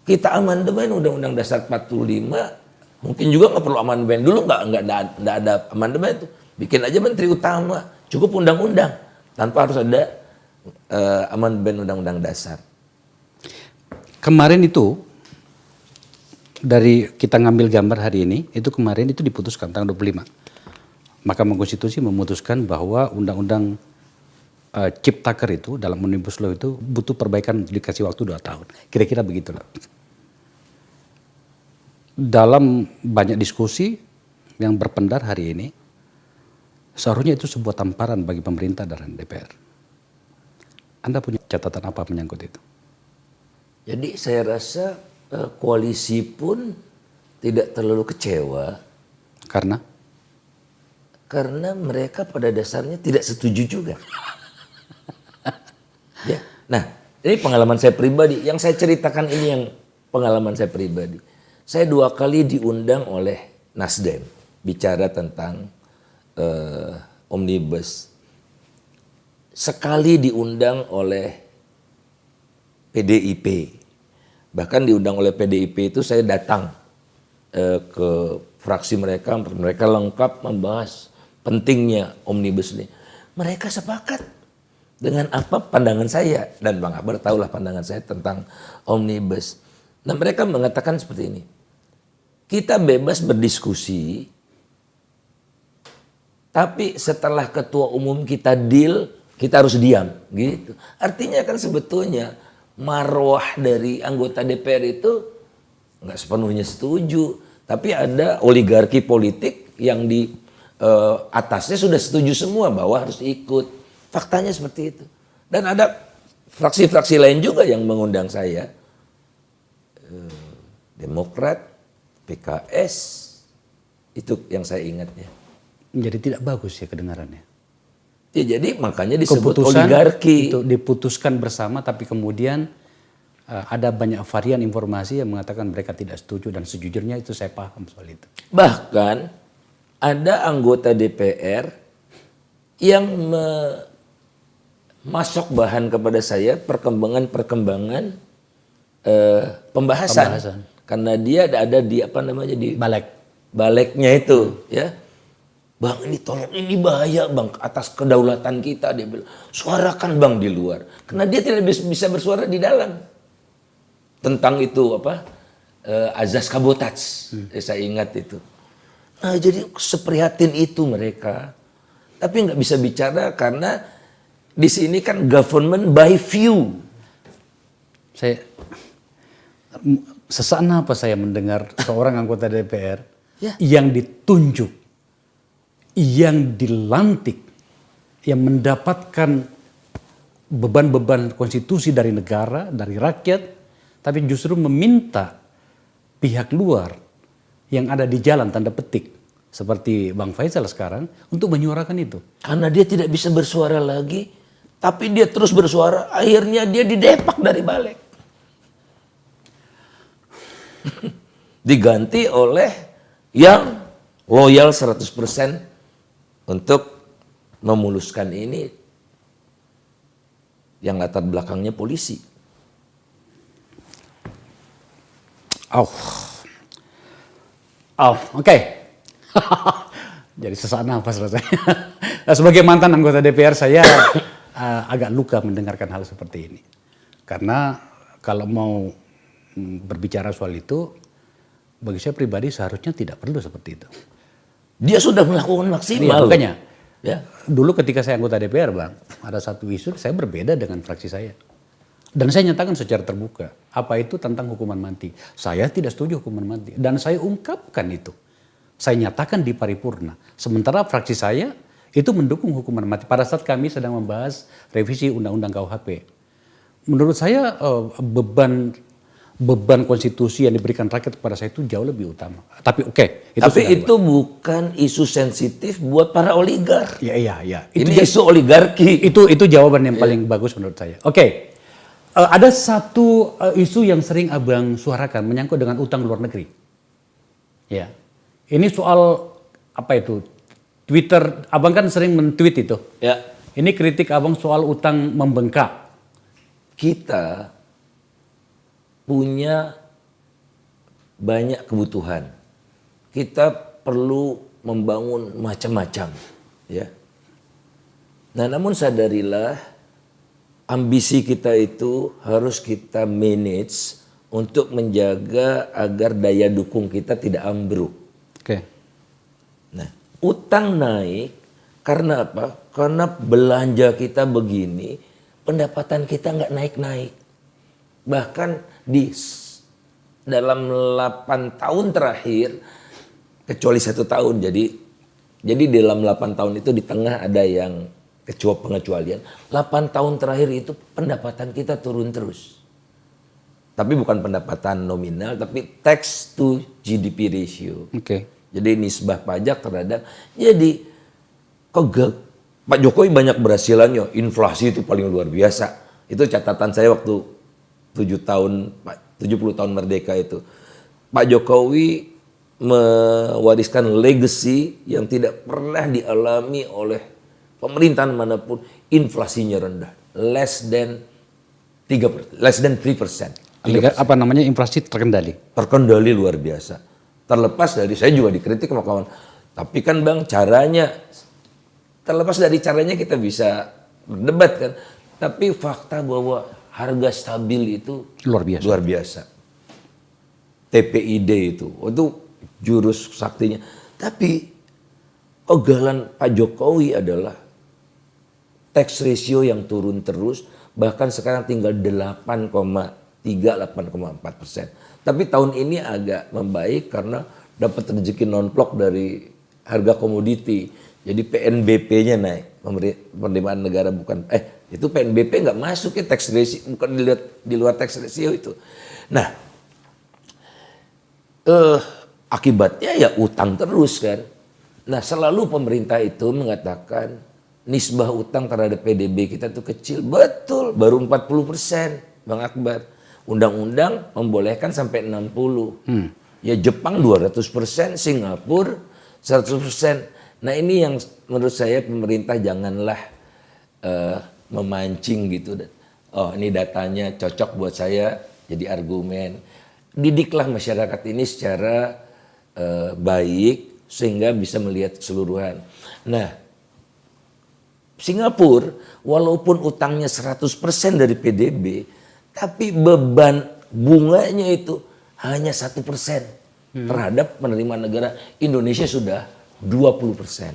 kita amandemen Undang-Undang Dasar 45, mungkin juga nggak perlu amandemen dulu, nggak ada amandemen itu, bikin aja menteri utama, cukup undang-undang tanpa harus ada amandemen Undang-Undang Dasar. Kemarin itu dari kita ngambil gambar hari ini, itu kemarin itu diputuskan tanggal 25. Mahkamah Konstitusi memutuskan bahwa Undang-Undang Ciptaker itu dalam Omnibus Law itu butuh perbaikan, dikasih waktu 2 tahun. Kira-kira begitulah. Dalam banyak diskusi yang berpendar hari ini, seharusnya itu sebuah tamparan bagi pemerintah dan DPR. Anda punya catatan apa menyangkut itu? Jadi saya rasa koalisi pun tidak terlalu kecewa. Karena mereka pada dasarnya tidak setuju juga. Ya. Nah, ini pengalaman saya pribadi. Yang saya ceritakan ini yang pengalaman saya pribadi. Saya 2 kali diundang oleh Nasdem bicara tentang Omnibus. Sekali diundang oleh PDIP. Bahkan diundang oleh PDIP itu saya datang ke fraksi mereka lengkap membahas pentingnya Omnibus ini. Mereka sepakat dengan apa pandangan saya, dan Bang Akbar tahulah pandangan saya tentang Omnibus. Nah, mereka mengatakan seperti ini, kita bebas berdiskusi, tapi setelah ketua umum kita deal, kita harus diam, gitu. Artinya kan sebetulnya marwah dari anggota DPR itu nggak sepenuhnya setuju, tapi ada oligarki politik yang di atasnya sudah setuju semua bahwa harus ikut. Faktanya seperti itu. Dan ada fraksi-fraksi lain juga yang mengundang saya, Demokrat, PKS, itu yang saya ingat ya. Jadi tidak bagus ya kedengarannya. Ya, jadi makanya disebut oligarki. Itu diputuskan bersama, tapi kemudian ada banyak varian informasi yang mengatakan mereka tidak setuju, dan sejujurnya itu saya paham soal itu. Bahkan ada anggota DPR yang masuk bahan kepada saya perkembangan pembahasan. Karena dia ada di apa namanya di baleknya itu, ya. Bang, ini tolong, ini bahaya bang atas kedaulatan kita, dia bilang. Suarakan bang di luar. Karena dia tidak bisa bersuara di dalam. Tentang itu apa? Azas kabotaj. Saya ingat itu. Nah, jadi seprihatin itu mereka. Tapi nggak bisa bicara karena di sini kan government by few. Sesaat apa saya mendengar seorang anggota DPR yang ditunjuk, yang dilantik, yang mendapatkan beban-beban konstitusi dari negara, dari rakyat, tapi justru meminta pihak luar yang ada di jalan tanda petik seperti Bang Faisal sekarang untuk menyuarakan itu. Karena dia tidak bisa bersuara lagi, tapi dia terus bersuara, akhirnya dia didepak dari balik. Diganti oleh yang loyal 100% untuk memuluskan ini, yang latar belakangnya polisi. Oke. Jadi sesak nafas rasanya. Sebagai mantan anggota DPR saya agak luka mendengarkan hal seperti ini. Karena kalau mau berbicara soal itu, bagi saya pribadi seharusnya tidak perlu seperti itu. Dia sudah melakukan maksimal. Iya, makanya. Ya. Dulu ketika saya anggota DPR, Bang, ada satu isu saya berbeda dengan fraksi saya. Dan saya nyatakan secara terbuka, apa itu tentang hukuman mati. Saya tidak setuju hukuman mati. Dan saya ungkapkan itu. Saya nyatakan di paripurna. Sementara fraksi saya itu mendukung hukuman mati. Pada saat kami sedang membahas revisi Undang-Undang KUHP. Menurut saya beban konstitusi yang diberikan rakyat kepada saya itu jauh lebih utama. Tapi oke. Itu bukan isu sensitif buat para oligark. Iya. Ini isu oligarki. Itu jawaban yang paling bagus menurut saya. Oke. Ada satu isu yang sering Abang suarakan menyangkut dengan utang luar negeri. Ya. Ini soal apa itu? Twitter, Abang kan sering men-tweet itu. Ya. Ini kritik Abang soal utang membengkak. Kita punya banyak kebutuhan. Kita perlu membangun macam-macam, ya. Nah, namun sadarilah ambisi kita itu harus kita manage untuk menjaga agar daya dukung kita tidak ambruk. Oke. Nah, utang naik karena apa? Karena belanja kita begini, pendapatan kita nggak naik-naik. Bahkan dalam 8 tahun terakhir, kecuali 1 tahun, jadi dalam 8 tahun itu di tengah ada yang pengecualian. 8 tahun terakhir itu pendapatan kita turun terus. Tapi bukan pendapatan nominal, tapi tax to GDP ratio. Oke. Jadi nisbah pajak terhadap, jadi Pak Jokowi banyak berhasilannya, inflasi itu paling luar biasa. Itu catatan saya waktu 70 tahun merdeka itu. Pak Jokowi mewariskan legacy yang tidak pernah dialami oleh pemerintahan manapun. Inflasinya rendah, less than 3%. Apa namanya, inflasi terkendali? Terkendali luar biasa. Terlepas dari, saya juga dikritik sama kawan. Tapi kan Bang, terlepas dari caranya kita bisa berdebat kan. Tapi fakta bahwa harga stabil itu luar biasa. TPID itu jurus saktinya. Tapi kegalan Pak Jokowi adalah tax ratio yang turun terus, bahkan sekarang tinggal 8,3-8,4%. Tapi tahun ini agak membaik karena dapat rezeki non-plok dari harga komoditi. Jadi PNBP-nya naik, penerimaan negara bukan, itu PNBP nggak masuk ya tax ratio, bukan di luar tax ratio itu. Nah, akibatnya ya utang terus kan. Nah, selalu pemerintah itu mengatakan nisbah utang terhadap PDB kita tuh kecil. Betul, baru 40%, Bang Akbar. Undang-undang membolehkan sampai 60%. Ya Jepang 200%, Singapura 100%. Nah, ini yang menurut saya pemerintah janganlah memancing gitu. Oh, ini datanya cocok buat saya jadi argumen. Didiklah masyarakat ini secara baik sehingga bisa melihat keseluruhan. Nah, Singapura walaupun utangnya 100% dari PDB, tapi beban bunganya itu hanya 1% terhadap penerimaan negara. Indonesia sudah 20%.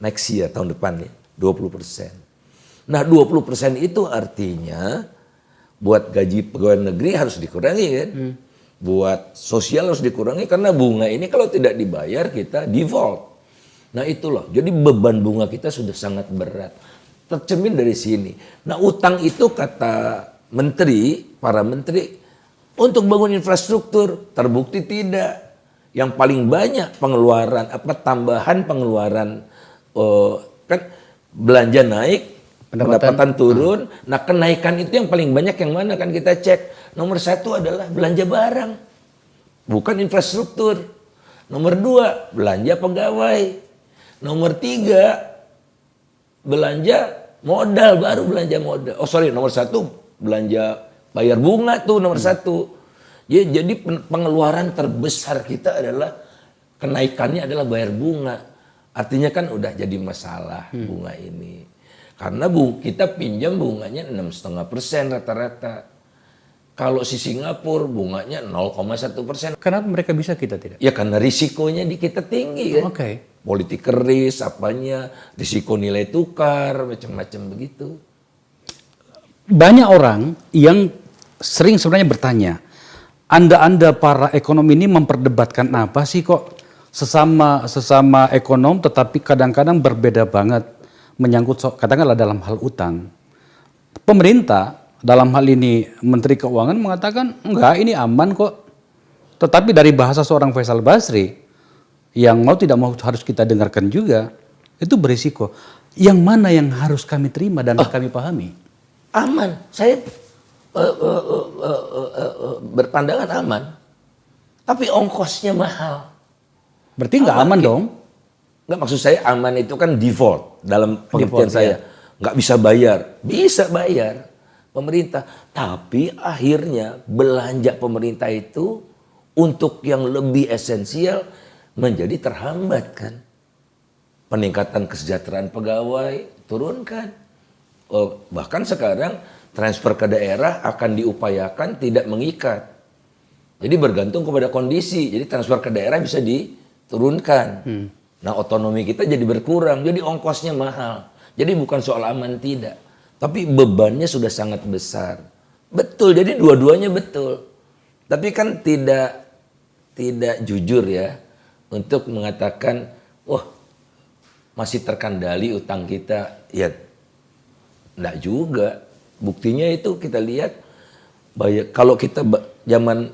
Next year, tahun depan ya, 20%. Nah 20% itu artinya buat gaji pegawai negeri harus dikurangi kan. Buat sosial harus dikurangi karena bunga ini kalau tidak dibayar kita default. Nah itu loh, jadi beban bunga kita sudah sangat berat. Tercermin dari sini. Nah utang itu kata menteri, para menteri, untuk bangun infrastruktur terbukti tidak. Yang paling banyak pengeluaran, tambahan pengeluaran, kan belanja naik, pendapatan turun. Nah kenaikan itu yang paling banyak yang mana kan kita cek. Nomor 1 adalah belanja barang, bukan infrastruktur. Nomor 2 belanja pegawai. Nomor 3 belanja modal, baru belanja modal. Nomor 1 belanja bayar bunga tuh nomor 1. Ya, jadi pengeluaran terbesar kita adalah kenaikannya adalah bayar bunga. Artinya kan udah jadi masalah bunga ini. Karena kita pinjam bunganya 6,5% rata-rata. Kalau si Singapura bunganya 0,1%. Kenapa mereka bisa kita tidak? Ya karena risikonya di kita tinggi kan. Oke. Politik keris, apanya, risiko nilai tukar, macam-macam begitu. Banyak orang yang sering sebenarnya bertanya, Anda para ekonom ini memperdebatkan apa sih kok sesama ekonom tetapi kadang-kadang berbeda banget menyangkut katakanlah dalam hal utang. Pemerintah dalam hal ini Menteri Keuangan mengatakan enggak, ini aman kok. Tetapi dari bahasa seorang Faisal Basri yang mau tidak mau harus kita dengarkan juga, itu berisiko. Yang mana yang harus kami terima dan kami pahami? Aman. Saya berpandangan aman. Tapi ongkosnya mahal. Berarti nggak aman dong? Nggak, maksud saya aman itu kan default dalam pengertian saya. Nggak bisa bayar. Bisa bayar pemerintah. Tapi akhirnya belanja pemerintah itu untuk yang lebih esensial menjadi terhambat kan. Peningkatan kesejahteraan pegawai turunkan. Bahkan sekarang transfer ke daerah akan diupayakan tidak mengikat. Jadi bergantung kepada kondisi. Jadi transfer ke daerah bisa diturunkan. Nah otonomi kita jadi berkurang. Jadi ongkosnya mahal. Jadi bukan soal aman tidak. Tapi bebannya sudah sangat besar. Betul, jadi dua-duanya betul. Tapi kan tidak jujur ya. Untuk mengatakan, wah masih terkendali utang kita. Ya enggak juga. Buktinya itu kita lihat, kalau kita zaman,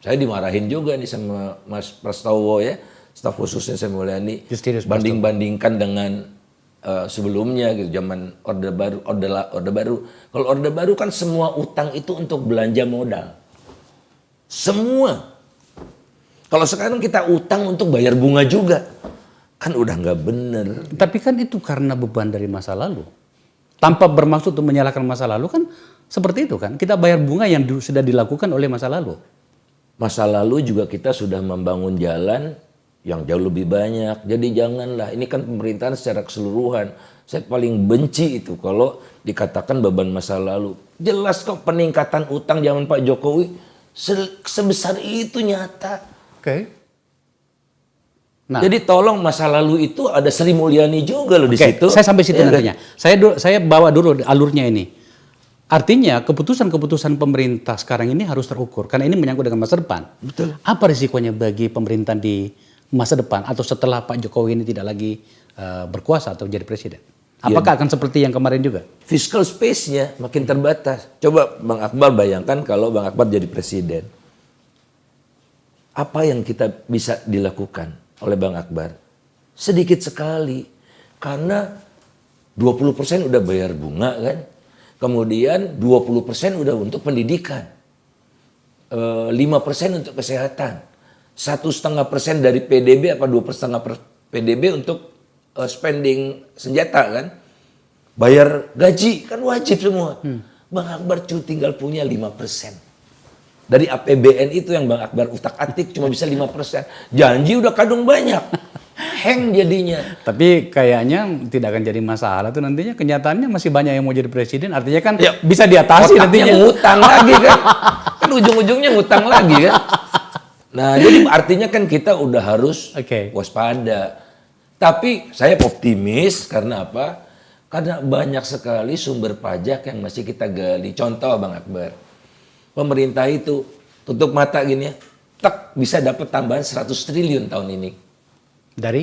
saya dimarahin juga nih sama Mas Prastowo ya, staf khususnya saya Mulyani, banding-bandingkan dengan sebelumnya gitu, zaman Orde Baru. Kalau Orde Baru kan semua utang itu untuk belanja modal. Semua. Kalau sekarang kita utang untuk bayar bunga juga. Kan udah nggak bener. Tapi kan itu karena beban dari masa lalu. Tanpa bermaksud untuk menyalahkan masa lalu kan seperti itu kan. Kita bayar bunga yang sudah dilakukan oleh masa lalu. Masa lalu juga kita sudah membangun jalan yang jauh lebih banyak. Jadi janganlah, ini kan pemerintahan secara keseluruhan. Saya paling benci itu kalau dikatakan beban masa lalu. Jelas kok peningkatan utang zaman Pak Jokowi sebesar itu nyata. Oke. Nah, jadi tolong masa lalu itu ada Sri Mulyani juga loh di situ. Saya sampai situ nantinya. Saya bawa dulu alurnya ini. Artinya keputusan-keputusan pemerintah sekarang ini harus terukur karena ini menyangkut dengan masa depan. Betul. Apa risikonya bagi pemerintahan di masa depan atau setelah Pak Jokowi ini tidak lagi berkuasa atau jadi presiden? Apakah akan seperti yang kemarin juga? Fiscal space-nya makin terbatas. Coba Bang Akbar bayangkan kalau Bang Akbar jadi presiden. Apa yang kita bisa dilakukan oleh Bang Akbar? Sedikit sekali. Karena 20% udah bayar bunga kan. Kemudian 20% udah untuk pendidikan. 5% untuk kesehatan. 1,5% dari PDB apa 2,5% PDB untuk spending senjata kan. bayar gaji kan wajib semua. Bang Akbar tinggal punya 5%. Dari APBN itu yang Bang Akbar utak-atik cuma bisa 5%. Janji udah kadung banyak. Hang jadinya. Tapi kayaknya tidak akan jadi masalah tuh nantinya. Kenyataannya masih banyak yang mau jadi presiden. Artinya kan Ya, bisa diatasi otaknya nantinya. ngutang lagi kan. Kan ujung-ujungnya ngutang lagi kan. Nah, jadi artinya kan kita udah harus Oke. waspada. Tapi saya optimis karena apa? Karena banyak sekali sumber pajak yang masih kita gali. Contoh Bang Akbar. Pemerintah itu tutup mata gini ya. Tak bisa dapat tambahan 100 triliun tahun ini. Dari?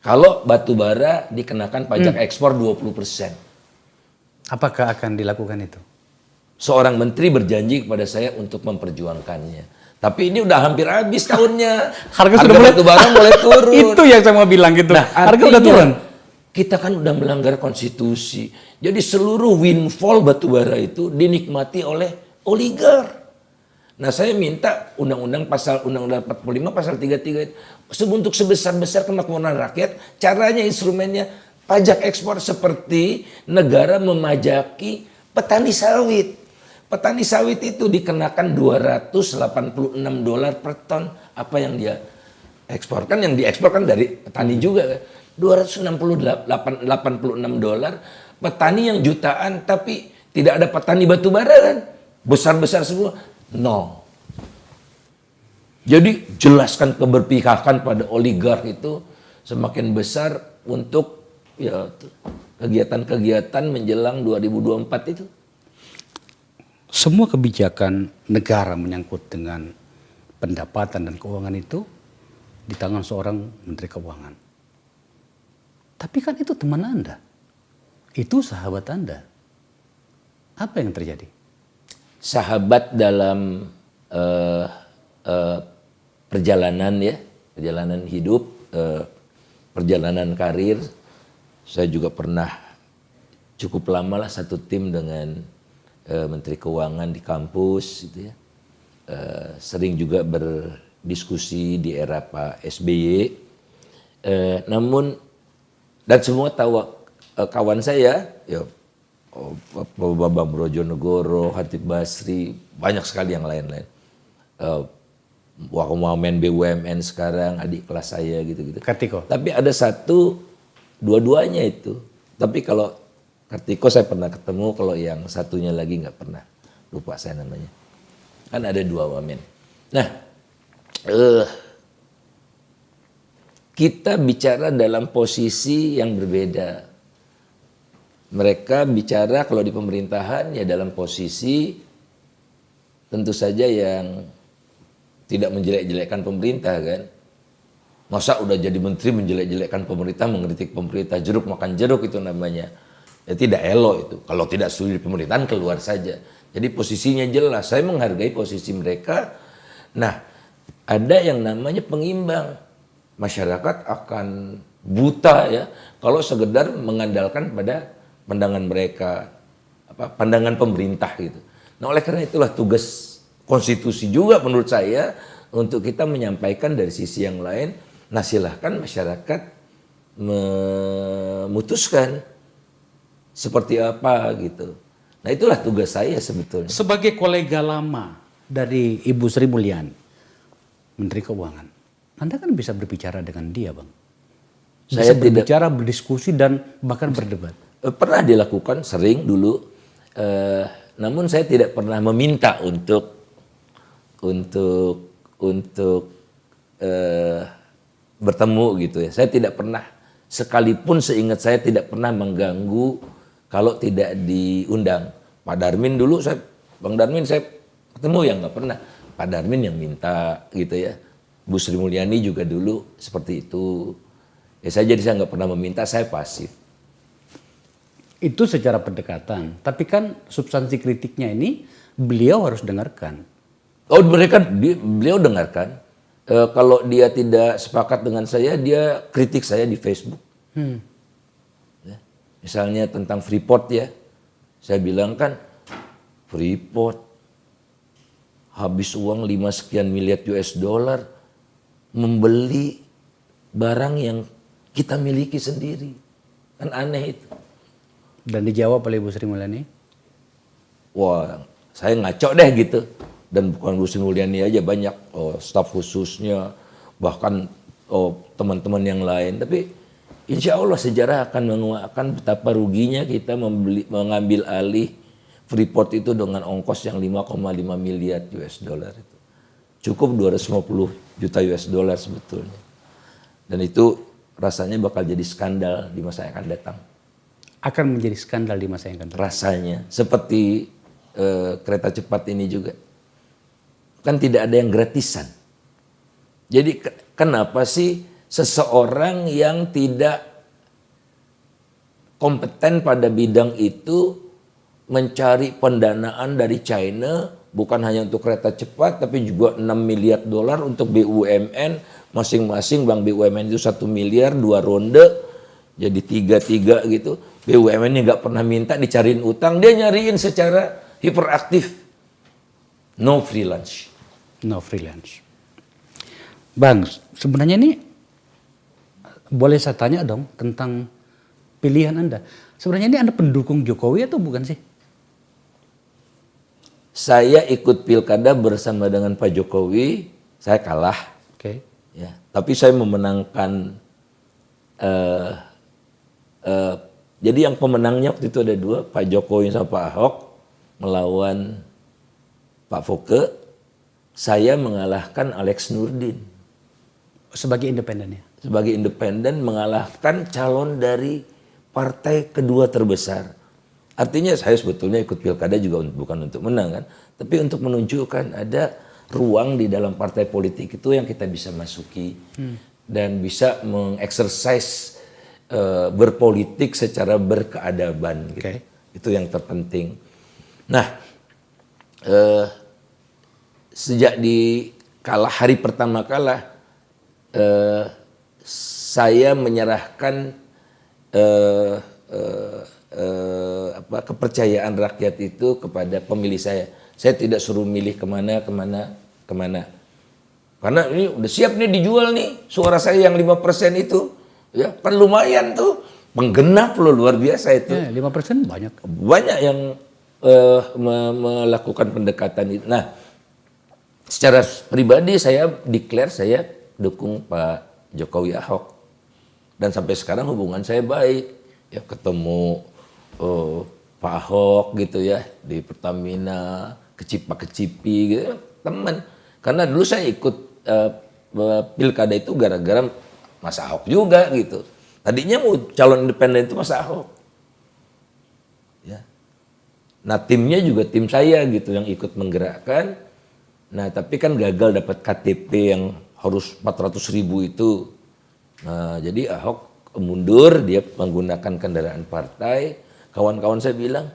Kalau batu bara dikenakan pajak ekspor 20%. Apakah akan dilakukan itu? Seorang menteri berjanji kepada saya untuk memperjuangkannya. Tapi ini udah hampir habis tahunnya. Harga sudah mulai batu bara mulai turun. Itu yang saya mau bilang gitu. Nah, Harga udah artinya turun. Kita kan udah melanggar konstitusi. Jadi seluruh windfall batu bara itu dinikmati oleh oligar. Nah, saya minta undang-undang 45 pasal 33 itu untuk sebesar-besar kemakmuran rakyat, caranya instrumennya pajak ekspor seperti negara memajaki petani sawit. Petani sawit itu dikenakan $286 per ton apa yang dia eksporkan, yang dieksporkan dari petani juga kan. $286, petani yang jutaan tapi tidak ada petani batu bara kan. Besar-besar semua. No. Jadi jelaskan keberpihakan pada oligark itu semakin besar untuk ya kegiatan-kegiatan menjelang 2024 itu. Semua kebijakan negara menyangkut dengan pendapatan dan keuangan itu di tangan seorang menteri keuangan. Tapi kan itu teman Anda. Itu sahabat Anda. Apa yang terjadi? Sahabat dalam perjalanan ya, perjalanan hidup, perjalanan karir. Saya juga pernah cukup lama lah satu tim dengan Menteri Keuangan di kampus, gitu ya. Sering juga berdiskusi di era Pak SBY. Namun dan semua tahu kawan saya, ya Bambang Brojonegoro, Hatip Basri, banyak sekali yang lain-lain. Wamen BUMN sekarang, adik kelas saya gitu-gitu. Kartiko. Tapi ada satu, dua-duanya itu. Tapi kalau Kartiko saya pernah ketemu, kalau yang satunya lagi nggak pernah. Lupa saya namanya. Kan ada dua wamen. Nah, kita bicara dalam posisi yang berbeda. Mereka bicara kalau di pemerintahan ya dalam posisi tentu saja yang tidak menjelek-jelekkan pemerintah kan. Masa udah jadi menteri menjelek-jelekkan pemerintah, mengkritik pemerintah, jeruk makan jeruk itu namanya. Ya tidak elok itu. Kalau tidak setuju di pemerintahan keluar saja. Jadi posisinya jelas. Saya menghargai posisi mereka. Nah, ada yang namanya pengimbang. Masyarakat akan buta ya kalau sekedar mengandalkan pada pandangan mereka, pandangan pemerintah gitu. Nah, oleh karena itulah tugas konstitusi juga menurut saya untuk kita menyampaikan dari sisi yang lain. Nah, silahkan masyarakat memutuskan seperti apa gitu. Nah, itulah tugas saya sebetulnya. Sebagai kolega lama dari Ibu Sri Mulyani, Menteri Keuangan, Anda kan bisa berbicara dengan dia, Bang. Bisa berbicara, berdiskusi, dan bahkan berdebat. Pernah dilakukan, sering dulu. Namun saya tidak pernah meminta untuk bertemu gitu ya. Saya tidak pernah, sekalipun seingat saya tidak pernah mengganggu kalau tidak diundang. Pak Darmin dulu, Bang Darmin saya ketemu ya nggak pernah. Pak Darmin yang minta gitu ya. Bu Sri Mulyani juga dulu seperti itu. Ya saya nggak pernah meminta, saya pasif. Itu secara pendekatan. Tapi kan substansi kritiknya ini beliau harus dengarkan. Oh, beliau dengarkan. Kalau dia tidak sepakat dengan saya, dia kritik saya di Facebook. Ya. Misalnya tentang Freeport ya. Saya bilang kan, Freeport habis uang 5 sekian miliar US dollar membeli barang yang kita miliki sendiri. Kan aneh itu. Dan dijawab oleh Bu Sri Mulyani? Wah, saya ngaco deh gitu. Dan bukan Bu Sri Mulyani aja, banyak staf khususnya, bahkan teman-teman yang lain. Tapi insya Allah sejarah akan menguatkan betapa ruginya kita mengambil alih Freeport itu dengan ongkos yang 5,5 miliar US dollar itu. Cukup 250 juta US dollar sebetulnya. Dan itu rasanya bakal jadi skandal di masa yang akan datang. Akan menjadi skandal di masa yang akan datang. Rasanya seperti kereta cepat ini juga. Kan tidak ada yang gratisan. Jadi kenapa sih seseorang yang tidak kompeten pada bidang itu mencari pendanaan dari China, bukan hanya untuk kereta cepat, tapi juga 6 miliar dolar untuk BUMN, masing-masing bank BUMN itu 1 miliar, 2 ronde, jadi 3 gitu. BUMN-nya nggak pernah minta dicariin utang, dia nyariin secara hiperaktif. No freelance. No freelance. Bang, sebenarnya ini boleh saya tanya dong tentang pilihan Anda. Sebenarnya ini Anda pendukung Jokowi atau bukan sih? Saya ikut pilkada bersama dengan Pak Jokowi, saya kalah. Oke. Ya, tapi saya memenangkan. Jadi yang pemenangnya waktu itu ada 2, Pak Jokowi sama Pak Ahok melawan Pak Foke. Saya mengalahkan Alex Nurdin. Sebagai independennya? Sebagai independen mengalahkan calon dari partai kedua terbesar. Artinya saya sebetulnya ikut pilkada juga bukan untuk menang kan, tapi untuk menunjukkan ada ruang di dalam partai politik itu yang kita bisa masuki dan bisa mengeksersis berpolitik secara berkeadaban. Gitu. Itu yang terpenting. Nah, sejak di hari pertama kalah, saya menyerahkan kepercayaan rakyat itu kepada pemilih saya. Saya tidak suruh milih kemana. Karena ini udah siap nih dijual nih suara saya yang 5% itu. Ya kan lumayan tuh. Penggenap loh, luar biasa itu. 5% banyak. Banyak yang melakukan pendekatan itu. Nah, secara pribadi saya declare saya dukung Pak Jokowi Ahok. Dan sampai sekarang hubungan saya baik. Ya ketemu Pak Ahok gitu ya di Pertamina, kecipa-kecipi gitu, teman. Karena dulu saya ikut pilkada itu gara-gara Mas Ahok juga gitu. Tadinya mau calon independen itu Mas Ahok. Ya. Nah timnya juga tim saya gitu yang ikut menggerakkan. Nah tapi kan gagal dapat KTP yang harus 400.000 itu. Nah jadi Ahok mundur, dia menggunakan kendaraan partai. Kawan-kawan saya bilang,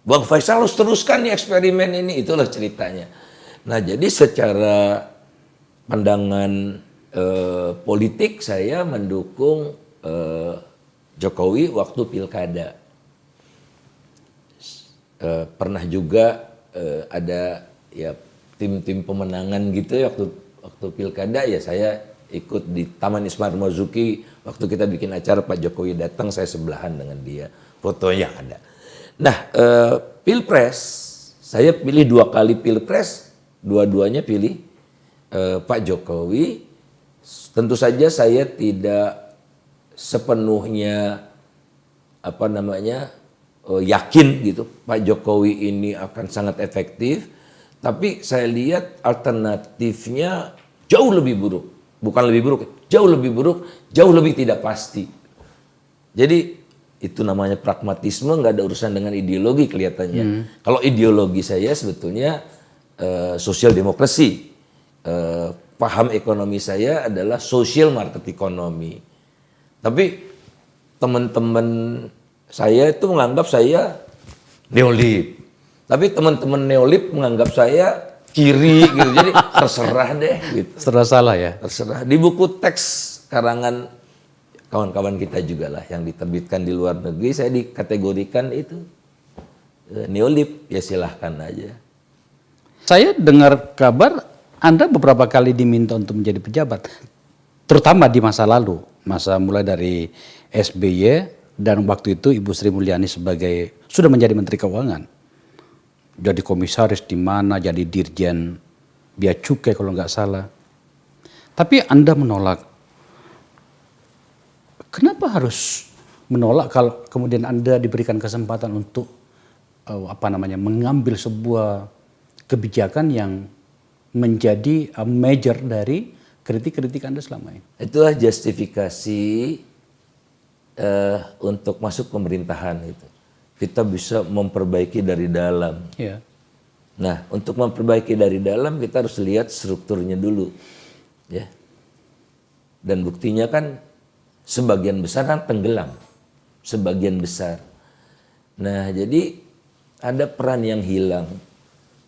Bang Faisal harus teruskan nih eksperimen ini. Itulah ceritanya. Nah jadi secara pandangan politik saya mendukung Jokowi waktu pilkada. Pernah juga ada ya tim-tim pemenangan gitu ya waktu pilkada ya saya ikut di Taman Ismail Marzuki waktu kita bikin acara Pak Jokowi datang saya sebelahan dengan dia, fotonya ada. Nah pilpres saya pilih 2 kali pilpres, dua-duanya pilih Pak Jokowi. Tentu saja saya tidak sepenuhnya yakin gitu Pak Jokowi ini akan sangat efektif, tapi saya lihat alternatifnya jauh lebih buruk. Bukan lebih buruk, jauh lebih buruk, jauh lebih tidak pasti. Jadi itu namanya pragmatisme, nggak ada urusan dengan ideologi kelihatannya. Kalau ideologi saya sebetulnya sosial demokrasi. Paham ekonomi saya adalah social market economy. Tapi teman-teman saya itu menganggap saya neolib. Tapi teman-teman neolib menganggap saya kiri gitu. Jadi terserah deh gitu. Terserah salah ya? Terserah. Di buku teks karangan kawan-kawan kita juga lah yang diterbitkan di luar negeri saya dikategorikan itu neolib. Ya silahkan aja. Saya dengar kabar Anda beberapa kali diminta untuk menjadi pejabat. Terutama di masa lalu. Masa mulai dari SBY, Dan waktu itu Ibu Sri Mulyani sudah menjadi Menteri Keuangan. Jadi komisaris di mana, jadi dirjen Bea Cukai kalau nggak salah. Tapi Anda menolak. Kenapa harus menolak kalau kemudian Anda diberikan kesempatan untuk mengambil sebuah kebijakan yang menjadi major dari kritik-kritik Anda selama ini? Itulah justifikasi untuk masuk pemerintahan itu. Kita bisa memperbaiki dari dalam. Ya. Nah, untuk memperbaiki dari dalam kita harus lihat strukturnya dulu, ya. Dan buktinya kan sebagian besar kan tenggelam, sebagian besar. Nah, jadi ada peran yang hilang.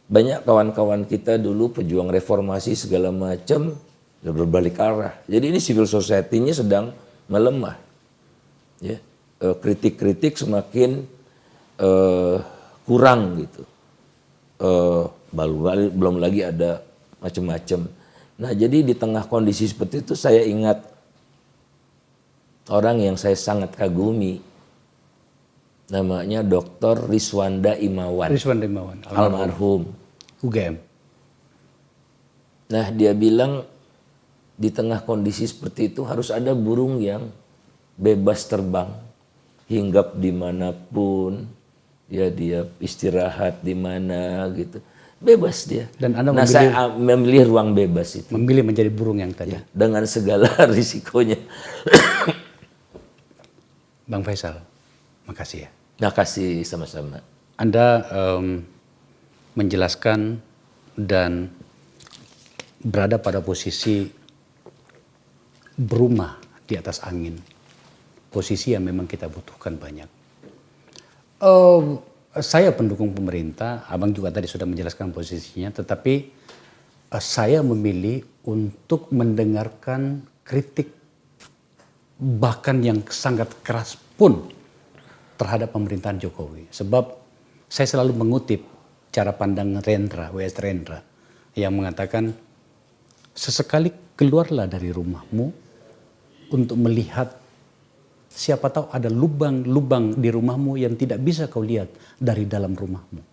Banyak kawan-kawan kita dulu pejuang reformasi segala macam udah berbalik arah. Jadi ini civil society-nya sedang melemah. Ya, kritik-kritik semakin kurang gitu. Belum lagi ada macam-macam. Nah, jadi di tengah kondisi seperti itu saya ingat orang yang saya sangat kagumi. Namanya Dr. Riswanda Imawan. Riswanda Imawan, almarhum. UGM. Nah, dia bilang di tengah kondisi seperti itu harus ada burung yang bebas terbang, hinggap dimanapun, ya dia istirahat di mana gitu, bebas dia. Dan Anda saya memilih ruang bebas itu. Memilih menjadi burung yang tadi. Ya, dengan segala risikonya. Bang Faisal, makasih ya. Makasih sama-sama. Anda menjelaskan dan berada pada posisi berumah di atas angin. Posisi yang memang kita butuhkan banyak. Saya pendukung pemerintah, abang juga tadi sudah menjelaskan posisinya, tetapi saya memilih untuk mendengarkan kritik bahkan yang sangat keras pun terhadap pemerintahan Jokowi. Sebab saya selalu mengutip cara pandang Rendra, W.S. Rendra, yang mengatakan sesekali keluarlah dari rumahmu untuk melihat siapa tahu ada lubang-lubang di rumahmu yang tidak bisa kau lihat dari dalam rumahmu.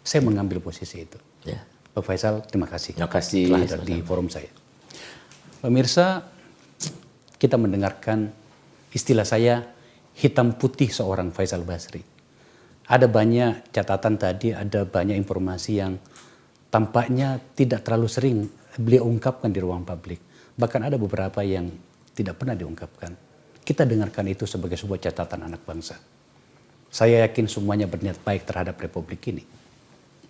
Saya mengambil posisi itu. Ya. Pak Faisal, terima kasih. Terima kasih. Telah hadir di forum saya. Pemirsa, kita mendengarkan istilah saya hitam putih seorang Faisal Basri. Ada banyak catatan tadi, ada banyak informasi yang tampaknya tidak terlalu sering beliau ungkapkan di ruang publik. Bahkan ada beberapa yang tidak pernah diungkapkan. Kita dengarkan itu sebagai sebuah catatan anak bangsa. Saya yakin semuanya berniat baik terhadap Republik ini.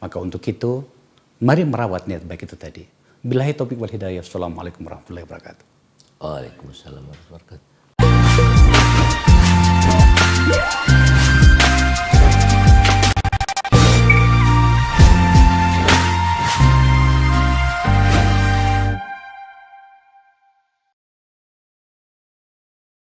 Maka untuk itu, mari merawat niat baik itu tadi. Billahi taufiq wal hidayah. Assalamualaikum warahmatullahi wabarakatuh. Waalaikumsalam warahmatullahi wabarakatuh.